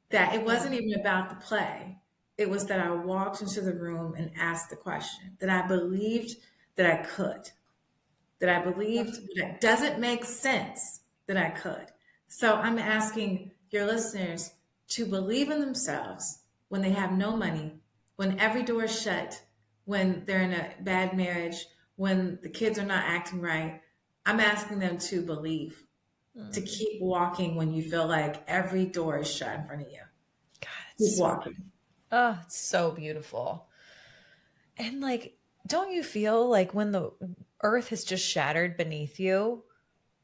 That it Yeah. wasn't even about the play. It was that I walked into the room and asked the question, that I believed that I could, that I believed that it doesn't make sense that I could. So I'm asking your listeners to believe in themselves when they have no money, when every door is shut, when they're in a bad marriage, when the kids are not acting right. I'm asking them to believe, to Mm. keep walking when you feel like every door is shut in front of you. God, it's Keep so walking. oh, it's so beautiful. And like, don't you feel like when the earth has just shattered beneath you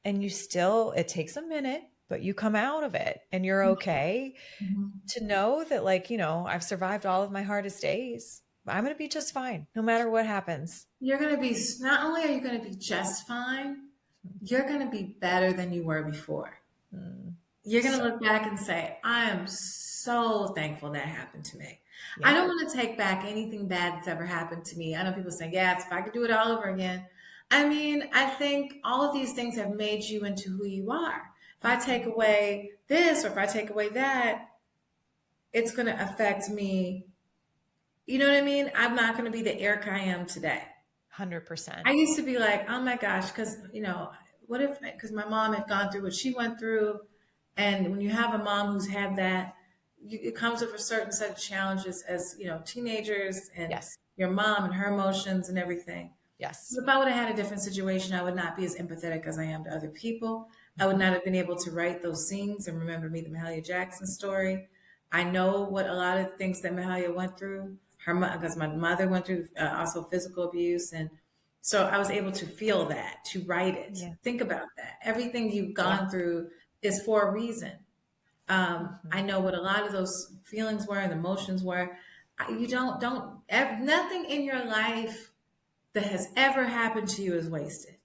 and you still, it takes a minute, but you come out of it and you're okay Mhm. to know that, like, you know, I've survived all of my hardest days. I'm going to be just fine no matter what happens. You're going to be, not only are you going to be just fine, you're going to be better than you were before. Mm. You're going to So, look back and say, I am so thankful that happened to me. I yeah. don't want to take back anything bad that's ever happened to me. I know people say, yes, if I could do it all over again. I mean, I think all of these things have made you into who you are. If I take away this or if I take away that, it's going to affect me. You know what I mean? I'm not going to be the Eric I am today. 100%. I used to be like, oh my gosh, because, what if, because my mom had gone through what she went through. And when you have a mom who's had that, it comes with a certain set of challenges as, teenagers and Yes. your mom and her emotions and everything. Yes. If I would have had a different situation, I would not be as empathetic as I am to other people. I would not have been able to write those scenes and remember me, the Mahalia Jackson story. I know what a lot of things that Mahalia went through. Because my mother went through also physical abuse, and so I was able to feel that, to write it. Yeah. Think about that. Everything you've Yeah. gone through is for a reason. I Mhm. know what a lot of those feelings were and emotions were. You nothing in your life that has ever happened to you is wasted.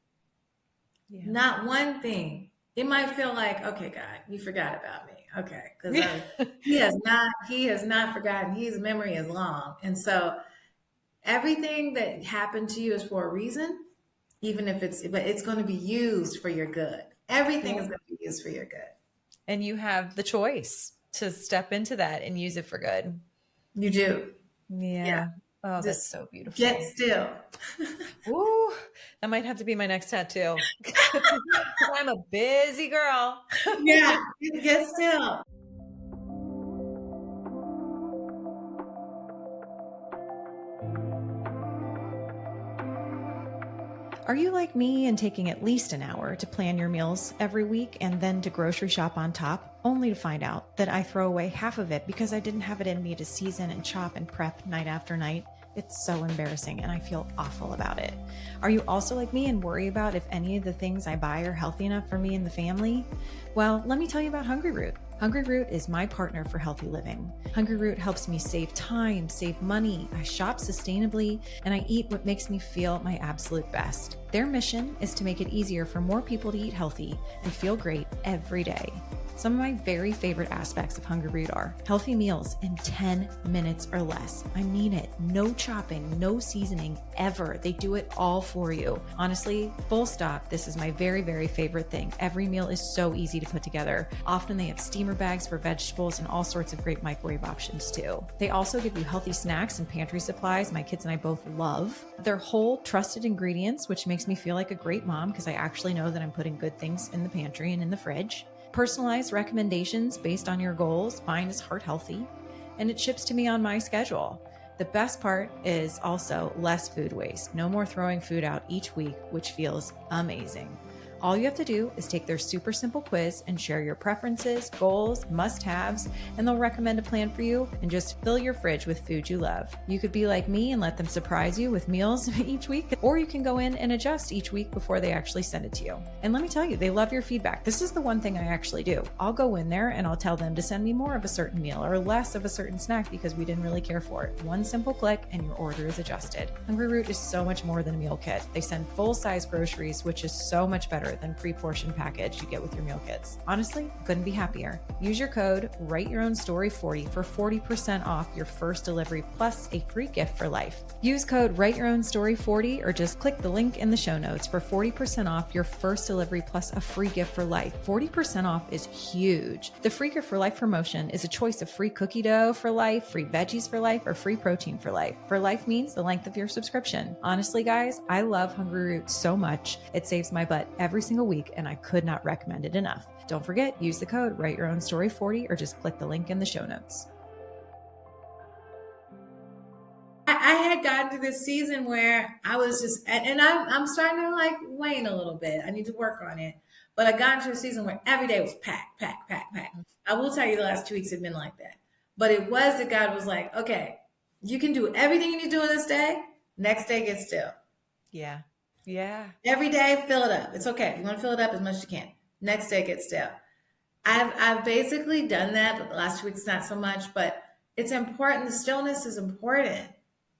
Yeah. Not one thing. It might feel like, okay, God, you forgot about me. Okay, because he has not forgotten. His memory is long, and so everything that happened to you is for a reason. Even if but it's going to be used for your good. Everything Yeah. is going to be used for your good. And you have the choice to step into that and use it for good. You do. Yeah. Yeah. Oh, that's Just so get beautiful. still. Ooh, that might have to be my next tattoo. Because I'm a busy girl. Yeah, get still. Are you like me and taking at least an hour to plan your meals every week and then to grocery shop on top, only to find out that I throw away half of it because I didn't have it in me to season and chop and prep night after night? It's so embarrassing and I feel awful about it. Are you also like me and worry about if any of the things I buy are healthy enough for me and the family? Well, let me tell you about Hungry Root. Hungry Root is my partner for healthy living. Hungry Root helps me save time, save money. I shop sustainably, and I eat what makes me feel my absolute best. Their mission is to make it easier for more people to eat healthy and feel great every day. Some of my very favorite aspects of Hungry Root are healthy meals in 10 minutes or less. I mean it. No chopping, no seasoning, ever. They do it all for you. Honestly, full stop. This is my very, very favorite thing. Every meal is so easy to put together. Often they have steamer bags for vegetables and all sorts of great microwave options too. They also give you healthy snacks and pantry supplies my kids and I both love. They're whole, trusted ingredients, which makes me feel like a great mom because I actually know that I'm putting good things in the pantry and in the fridge. Personalized recommendations based on your goals. Mine is heart healthy, and it ships to me on my schedule. The best part is also less food waste. No more throwing food out each week, which feels amazing. All you have to do is take their super simple quiz and share your preferences, goals, must-haves, and they'll recommend a plan for you and just fill your fridge with food you love. You could be like me and let them surprise you with meals each week, or you can go in and adjust each week before they actually send it to you. And let me tell you, they love your feedback. This is the one thing I actually do. I'll go in there and I'll tell them to send me more of a certain meal or less of a certain snack because we didn't really care for it. One simple click and your order is adjusted. Hungry Root is so much more than a meal kit. They send full-size groceries, which is so much better than pre-portioned package you get with your meal kits. Honestly, couldn't be happier. Use your code WriteYourOwnStory40 for 40% off your first delivery plus a free gift for life. Use code WriteYourOwnStory40 or just click the link in the show notes for 40% off your first delivery plus a free gift for life. 40% off is huge. The free gift for life promotion is a choice of free cookie dough for life, free veggies for life, or free protein for life. For life means the length of your subscription. Honestly, guys, I love Hungry Root so much. It saves my butt every single week, and I could not recommend it enough. Don't forget, use the code WriteYourOwnStory40 or just click the link in the show notes. I had gotten to this season where I was just, and I'm starting to like wane a little bit. I need to work on it. But I got into a season where every day was packed, packed, packed, packed. I will tell you the last 2 weeks have been like that. But it was that God was like, okay, you can do everything you need to do in this day. Next day, get still. Yeah. Yeah. Every day, fill it up. It's okay. If you want to fill it up as much as you can. Next day, get still. I've basically done that, but the last 2 weeks not so much. But it's important. The stillness is important.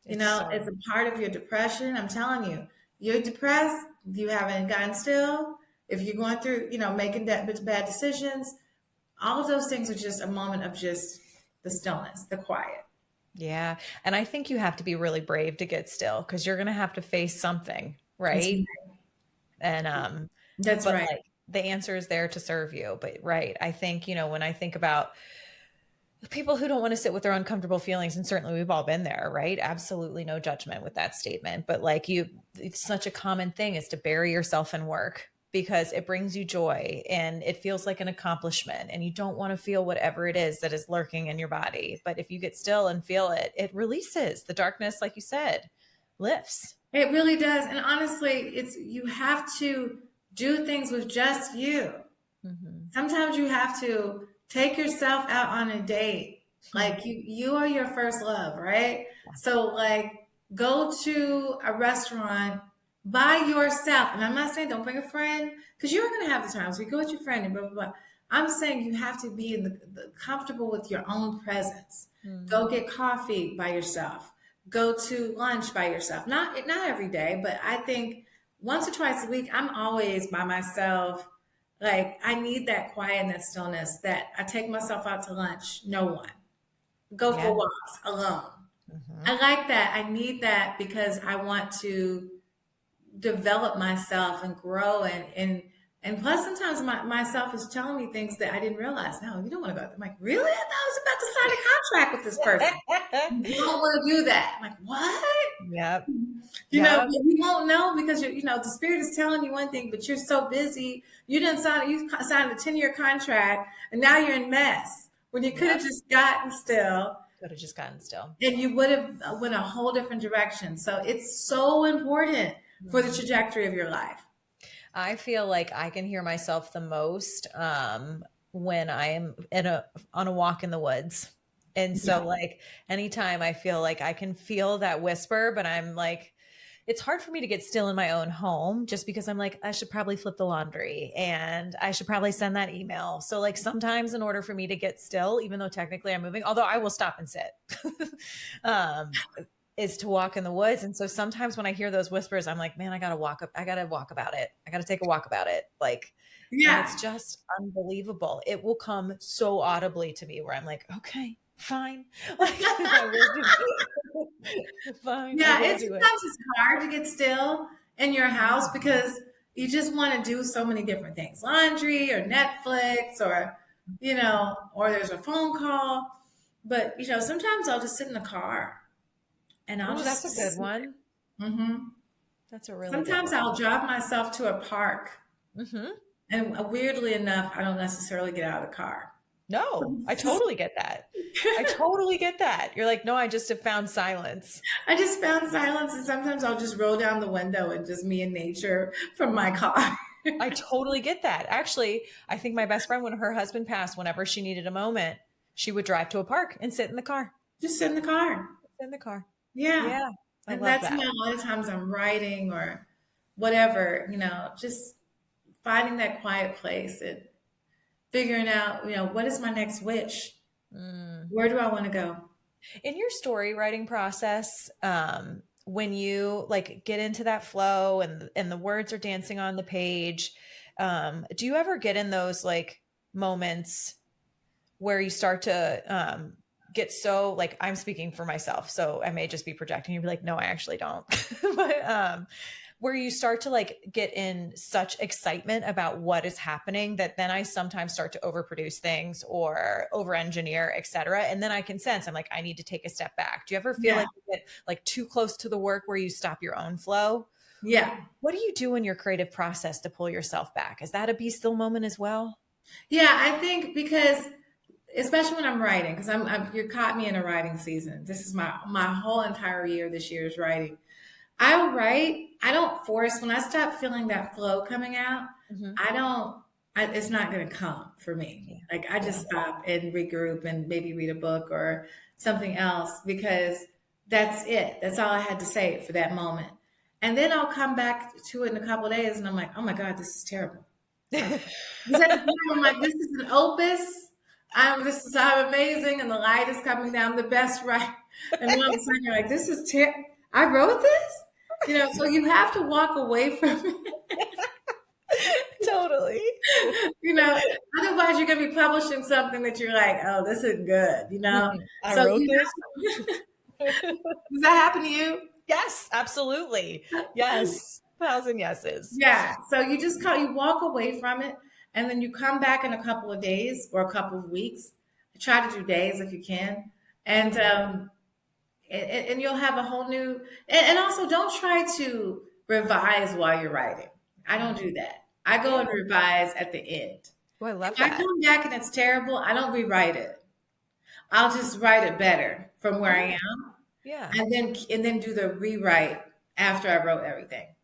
You It's know, so it's a part of your depression. I'm telling you, you're depressed. You haven't gotten still. If you're going through, making bad decisions, all of those things are just a moment of just the stillness, the quiet. yeah. And I think you have to be really brave to get still because you're going to have to face something, That's right? right. And That's but right. like the answer is there to serve you. But right, I think, when I think about people who don't want to sit with their uncomfortable feelings, and certainly we've all been there, right? Absolutely no judgment with that statement. But like it's such a common thing is to bury yourself in work because it brings you joy and it feels like an accomplishment and you don't want to feel whatever it is that is lurking in your body. But if you get still and feel it, it releases the darkness, like you said, lifts. It really does. And honestly, it's you have to do things with just you. Mm-hmm. Sometimes you have to take yourself out on a date. Like you are your first love, right? So like go to a restaurant by yourself. And I'm not saying don't bring a friend because you're gonna have the times we go with your friend and blah blah blah. I'm saying you have to be in the comfortable with your own presence. Mm-hmm. Go get coffee by yourself. Go to lunch by yourself. Not every day, but I think once or twice a week, I'm always by myself. Like I need that quiet and that stillness that I take myself out to lunch, no one. Go Yeah. for walks alone. Mm-hmm. I like that. I need that because I want to develop myself and grow And plus, sometimes myself is telling me things that I didn't realize. No, you don't want to go. I'm like, really? I thought I was about to sign a contract with this person. You don't want to do that. I'm like, what? Yep. But Yep. you won't know because the spirit is telling you one thing, but you're so busy. You signed a 10-year contract, and now you're in mess when you could have Yep. just gotten still, Could have just gotten still. and you would have went a whole different direction. So it's so important for the Mhm. trajectory of your life. I feel like I can hear myself the most when I am on a walk in the woods. And so Yeah. like anytime I feel like I can feel that whisper, but I'm like, it's hard for me to get still in my own home just because I'm like, I should probably flip the laundry and I should probably send that email. So like sometimes in order for me to get still, even though technically I'm moving, although I will stop and sit, um, is to walk in the woods. And so sometimes when I hear those whispers, I'm like, man, I gotta walk up. I gotta walk about it. I gotta take a walk about it. Like, and it's Yeah. just unbelievable. It will come so audibly to me where I'm like, okay, fine. Like I will do fine. I Yeah, will it's do it. sometimes it's hard to get still in your house because you just want to do so many different things. Laundry or Netflix or there's a phone call. But sometimes I'll just sit in the car and I'll Oh, that's just a good one. hmm That's a really good sometimes one. I'll drive myself to a park. Hmm. And weirdly enough, I don't necessarily get out of the car. No, I totally get that. I totally get that. You're like, no, I just have found silence. I just found silence, and sometimes I'll just roll down the window and just me and nature from my car. I totally get that. Actually, I think my best friend, when her husband passed, whenever she needed a moment, she would drive to a park and sit in the car. Just sit in the car. Sit in the car. Yeah. Yeah, I And love that's that. a lot of times I'm writing or whatever, just finding that quiet place and figuring out, what is my next wish? Mm. Where do I want to go? In your story writing process, when you like get into that flow and the words are dancing on the page, do you ever get in those like moments where you start to get so like I'm speaking for myself, so I may just be projecting. You'd be like, no, I actually don't. But where you start to like get in such excitement about what is happening that then I sometimes start to overproduce things or over engineer, etc. And then I can sense I'm like, I need to take a step back. Do you ever feel Yeah. like you get like too close to the work where you stop your own flow? Yeah. What do you do in your creative process to pull yourself back? Is that a be still moment as well? Yeah. I think because, especially when I'm writing, because you caught me in a writing season. This is my whole entire year this year is writing. I'll write. I don't force. When I stop feeling that flow coming out, Hmm. I don't. It's not going to come for me. Yeah. Like I Yeah. just stop and regroup and maybe read a book or something else because that's it. That's all I had to say for that moment. And then I'll come back to it in a couple of days, and I'm like, oh my god, this is terrible. Because at the time I'm like, this is an opus. I'm amazing, and the light is coming down the best right. And then all of a sudden you're like, this is terrible. I wrote this, so you have to walk away from it, Totally. you know. Otherwise, you're gonna be publishing something that you're like, oh, this isn't good. I So wrote this. does that happen to you? Yes, absolutely. Yes. Thousand yeses. Yeah. So you walk away from it, and then you come back in a couple of days or a couple of weeks. Try to do days if you can, and Mhm. and you'll have a whole new. And also, don't try to revise while you're writing. I don't do that. I go Yeah. and revise at the end. Oh, I If love I that. come back and it's terrible, I don't rewrite it. I'll just write it better from where I Yeah. am, Yeah. and then do the rewrite after I wrote everything.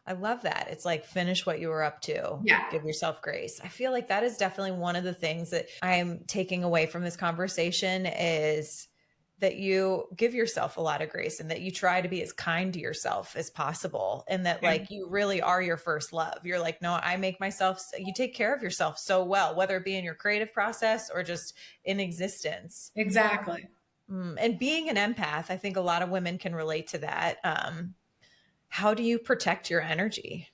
I love that. It's like finish what you were up to. Yeah. Give yourself grace. I feel like that is definitely one of the things that I'm taking away from this conversation is that you give yourself a lot of grace and that you try to be as kind to yourself as possible and that Yeah. like you really are your first love. You're like, no, I make myself, you take care of yourself so well, whether it be in your creative process or just in existence. Exactly. And being an empath, I think a lot of women can relate to that. How do you protect your energy?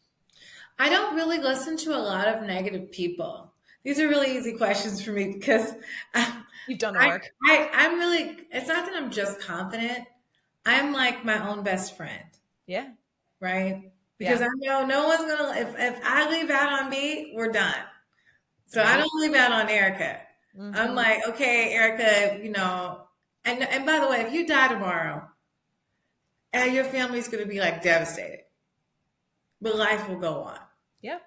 I don't really listen to a lot of negative people. These are really easy questions for me because I, You've done the I, work. I'm really, it's not that I'm just confident. I'm like my own best friend, Yeah. right? because Yeah. I know no one's gonna. If I leave out on me, we're done. So I Right. don't leave out on Erica. I'm Mm-hmm. like, okay, Erica, and by the way, if you die tomorrow, your family's gonna be like devastated, but life will go on. Yeah.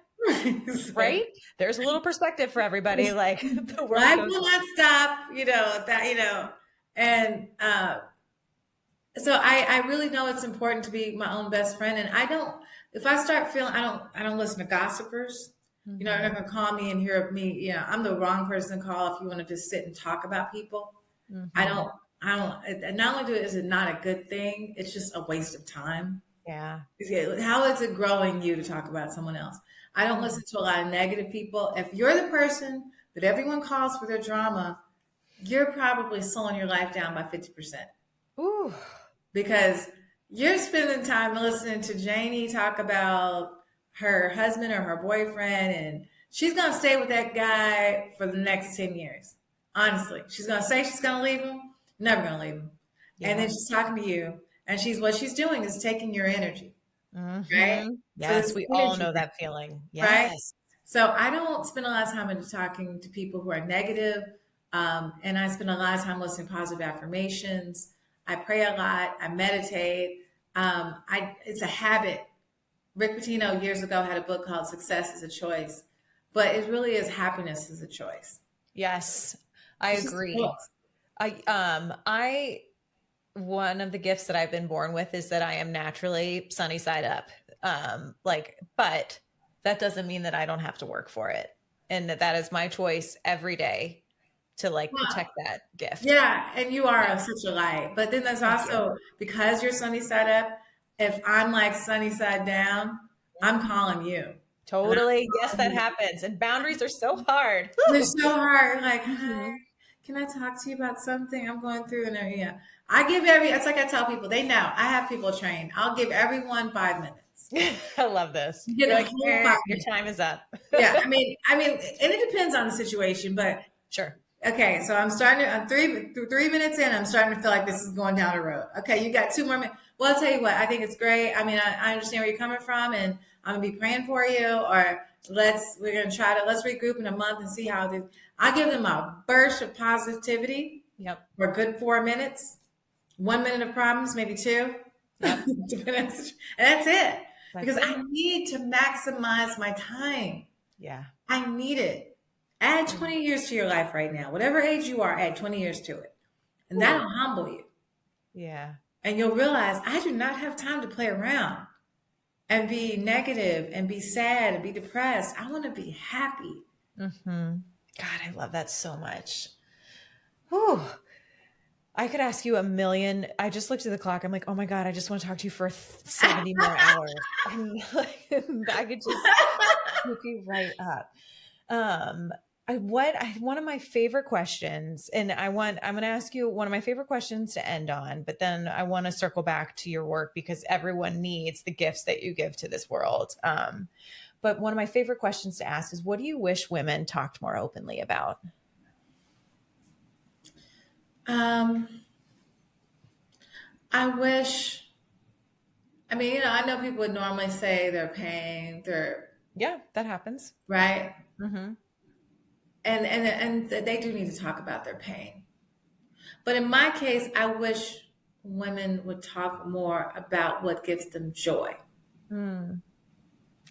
So, Right. There's a little perspective for everybody. Like the world life goes will on. not stop, and so I really know it's important to be my own best friend. And I don't, if I start feeling, I don't listen to gossipers. You're Mm-hmm. not going to call me and hear me. I'm the wrong person to call if you want to just sit and talk about people. I Mm-hmm. don't, I don't, and not only is it not a good thing, it's just a waste of time. Yeah. How is it growing you to talk about someone else? I don't Mm. listen to a lot of negative people. If you're the person that everyone calls for their drama, you're probably slowing your life down by 50%, Ooh. because you're spending time listening to Janie talk about her husband or her boyfriend, and she's going to stay with that guy for the next 10 years. Honestly, she's going to say she's going to leave him, never going to leave him. And then Yeah. she's talking to you, and what she's doing is taking your energy, right? Mm-hmm. So Yes. this We all energy, know that feeling. right? Yes. So I don't spend a lot of time into talking to people who are negative, and I spend a lot of time listening to positive affirmations. I pray a lot. I meditate. It's a habit. Rick Pitino years ago had a book called "Success is a Choice," but it really is happiness is a choice. Yes. I It's just a agree. choice. I one of the gifts that I've been born with is that I am naturally sunny side up. But that doesn't mean that I don't have to work for it. And that is my choice every day to like Well, protect that gift. yeah, and you Yeah. are such a light. But then there's Thank you. also, because you're sunny side up, if I'm like sunny side down, I'm calling you. And Totally. Yes, I'm that calling you. happens. And boundaries are so hard. It's so hard. Like, hi, Mhm. can I talk to you about something I'm going through? And yeah, it's like I tell people, they know I have people trained. I'll give everyone 5 minutes. I love this. You get You're a like, whole 5 minutes. Your time is up." Yeah, I mean, and it depends on the situation, but Sure. okay, so I'm 3 minutes in. I'm starting to feel like this is going down the road. Okay, you got 2 more minutes. Well, I'll tell you what. I think it's great. I mean, I understand where you're coming from, and I'm gonna be praying for you. Or let's regroup in a month and see how this. I'll give them a burst of positivity Yep. for a good 4 minutes. 1 minute of problems, maybe two. Yep. And that's it. That's Because it. I need to maximize my time. Yeah. I need it. Add 20 years to your life right now. Whatever age you are, add 20 years to it. And Ooh. that'll humble you. Yeah. And you'll realize I do not have time to play around and be negative and be sad and be depressed. I want to be happy. Mm-hmm. God, I love that so much. Whew. I could ask you a million. I just looked at the clock. I'm like, oh my God, I just want to talk to you for 70 more hours. And like, I could just hook you right up. One of my favorite questions, and I'm going to ask you one of my favorite questions to end on, but then I want to circle back to your work because everyone needs the gifts that you give to this world. But one of my favorite questions to ask is, what do you wish women talked more openly about? Um, I wish, I mean, I know people would normally say their pain, their, Yeah, that happens. right? Mm-hmm. And they do need to talk about their pain. But in my case, I wish women would talk more about what gives them joy. Mm,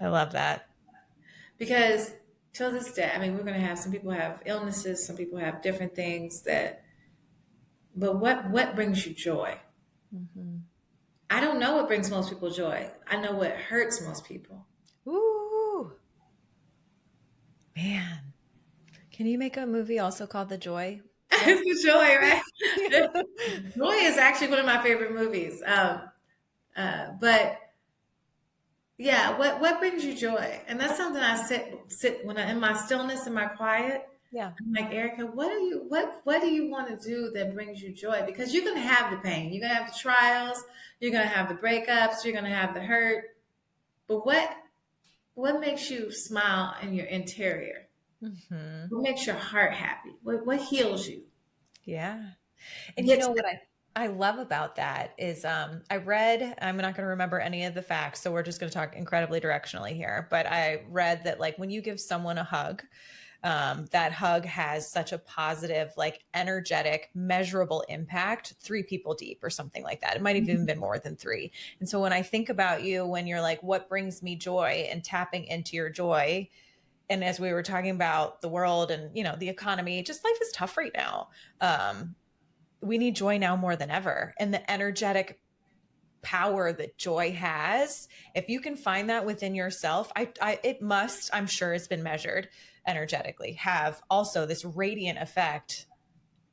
I love that. Because till this day, I mean, we're going to have some people have illnesses, some people have different things but what brings you joy? Mm-hmm. I don't know what brings most people joy. I know what hurts most people. Ooh, man. Can you make a movie also called The Joy? Yes. It's the joy, right? Joy is actually one of my favorite movies. But yeah, what brings you joy? And that's something I sit when I'm in my stillness and my quiet. Yeah. I'm like, Erica, what do you want to do that brings you joy? Because you're gonna have the pain, you're gonna have the trials, you're gonna have the breakups, you're gonna have the hurt. But what makes you smile in your interior? Mm-hmm. What makes your heart happy? What heals you? Yeah. And you Get know to what that. I love about that is I read, I'm not going to remember any of the facts, so we're just going to talk incredibly directionally here. But I read that like when you give someone a hug, that hug has such a positive, like energetic, measurable impact, 3 people deep or something like that. It might have even been more than three. And so when I think about you, when you're like, what brings me joy and tapping into your joy, and as we were talking about the world and the economy, just life is tough right now. We need joy now more than ever, and the energetic power that joy has, if you can find that within yourself, it must, I'm sure it's been measured energetically, have also this radiant effect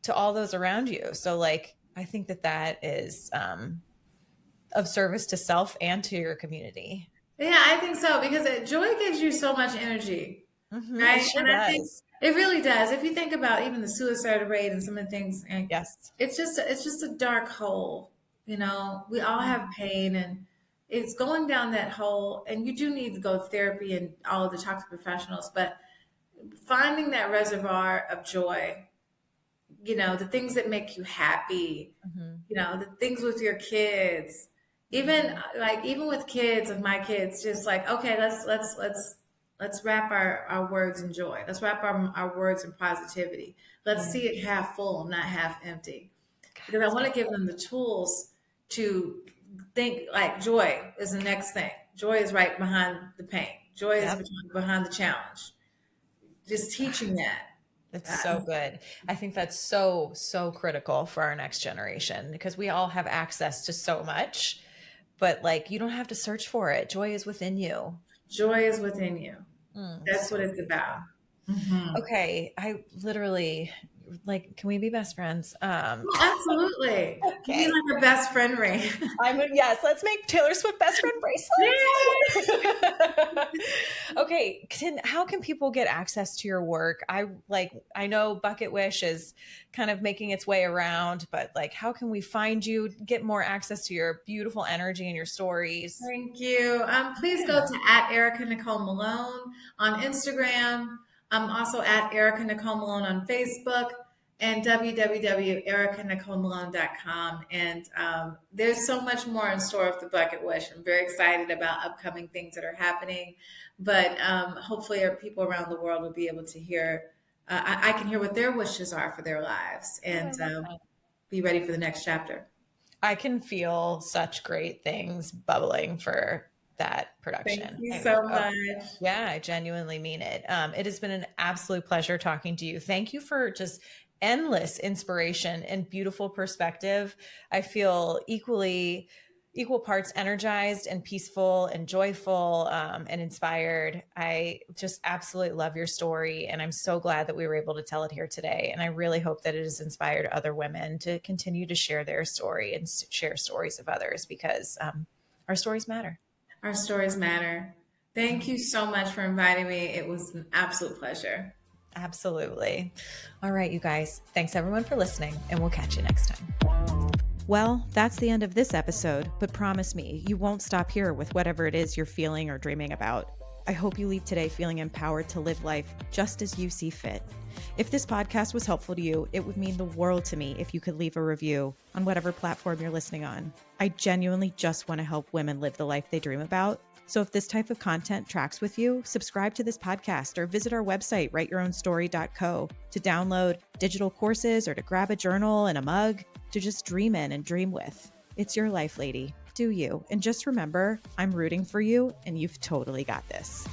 to all those around you. So like I think that is of service to self and to your community. Yeah, I think so because joy gives you so much energy, It right? sure And I think does. it really does. If you think about even the suicide rate and some of the things, and Yes. it's just a dark hole. You know, we all have pain, and it's going down that hole. And you do need to go to therapy and all of the talk to professionals, but finding that reservoir of joy, the things that make you happy, Mm-hmm. the things with your kids, even Mm-hmm. like even with kids of my kids, just like, okay, let's wrap our words in joy. Let's wrap our words in positivity. Let's Mm-hmm. see it half full, not half empty. God, Because I that's want to give beautiful. them the tools to think like joy is the next thing. Joy is right behind the pain. Joy is Yep. behind the challenge. Just teaching that. It's Uh, so good. I think that's so, so critical for our next generation because we all have access to so much, but like you don't have to search for it. Joy is within you. Joy is within you. That's what So it's about. beautiful. Hmm. Okay. I literally like, can we be best friends? Absolutely. You need Okay. like a best friend ring. Yes, let's make Taylor Swift best friend Yay! bracelets. Okay, how can people get access to your work? I know Bucket Wish is kind of making its way around, but like how can we find you, get more access to your beautiful energy and your stories? Thank you. Please go Yeah. to at Ericka Nicole Malone on Instagram. I'm also at Ericka Nicole Malone on Facebook and www.ericcanicolemalone.com. And there's so much more in store with the Bucket Wish. I'm very excited about upcoming things that are happening, but hopefully people around the world will be able to hear. I can hear what their wishes are for their lives Oh, I and love that. be ready for the next chapter. I can feel such great things bubbling for that Thank production. you so much. Yeah, I genuinely mean it. It has been an absolute pleasure talking to you. Thank you for just endless inspiration and beautiful perspective. I feel equal parts energized and peaceful and joyful and inspired. I just absolutely love your story. And I'm so glad that we were able to tell it here today. And I really hope that it has inspired other women to continue to share their story and share stories of others because our stories matter. Our stories matter. Thank you so much for inviting me. It was an absolute pleasure. Absolutely. All right, you guys. Thanks everyone for listening, and we'll catch you next time. Well, that's the end of this episode, but promise me, you won't stop here with whatever it is you're feeling or dreaming about. I hope you leave today feeling empowered to live life just as you see fit. If this podcast was helpful to you, it would mean the world to me if you could leave a review on whatever platform you're listening on. I genuinely just want to help women live the life they dream about. So if this type of content tracks with you, subscribe to this podcast or visit our website, writeyourownstory.co, to download digital courses or to grab a journal and a mug to just dream in and dream with. It's your life, lady. Do you. And just remember, I'm rooting for you and you've totally got this.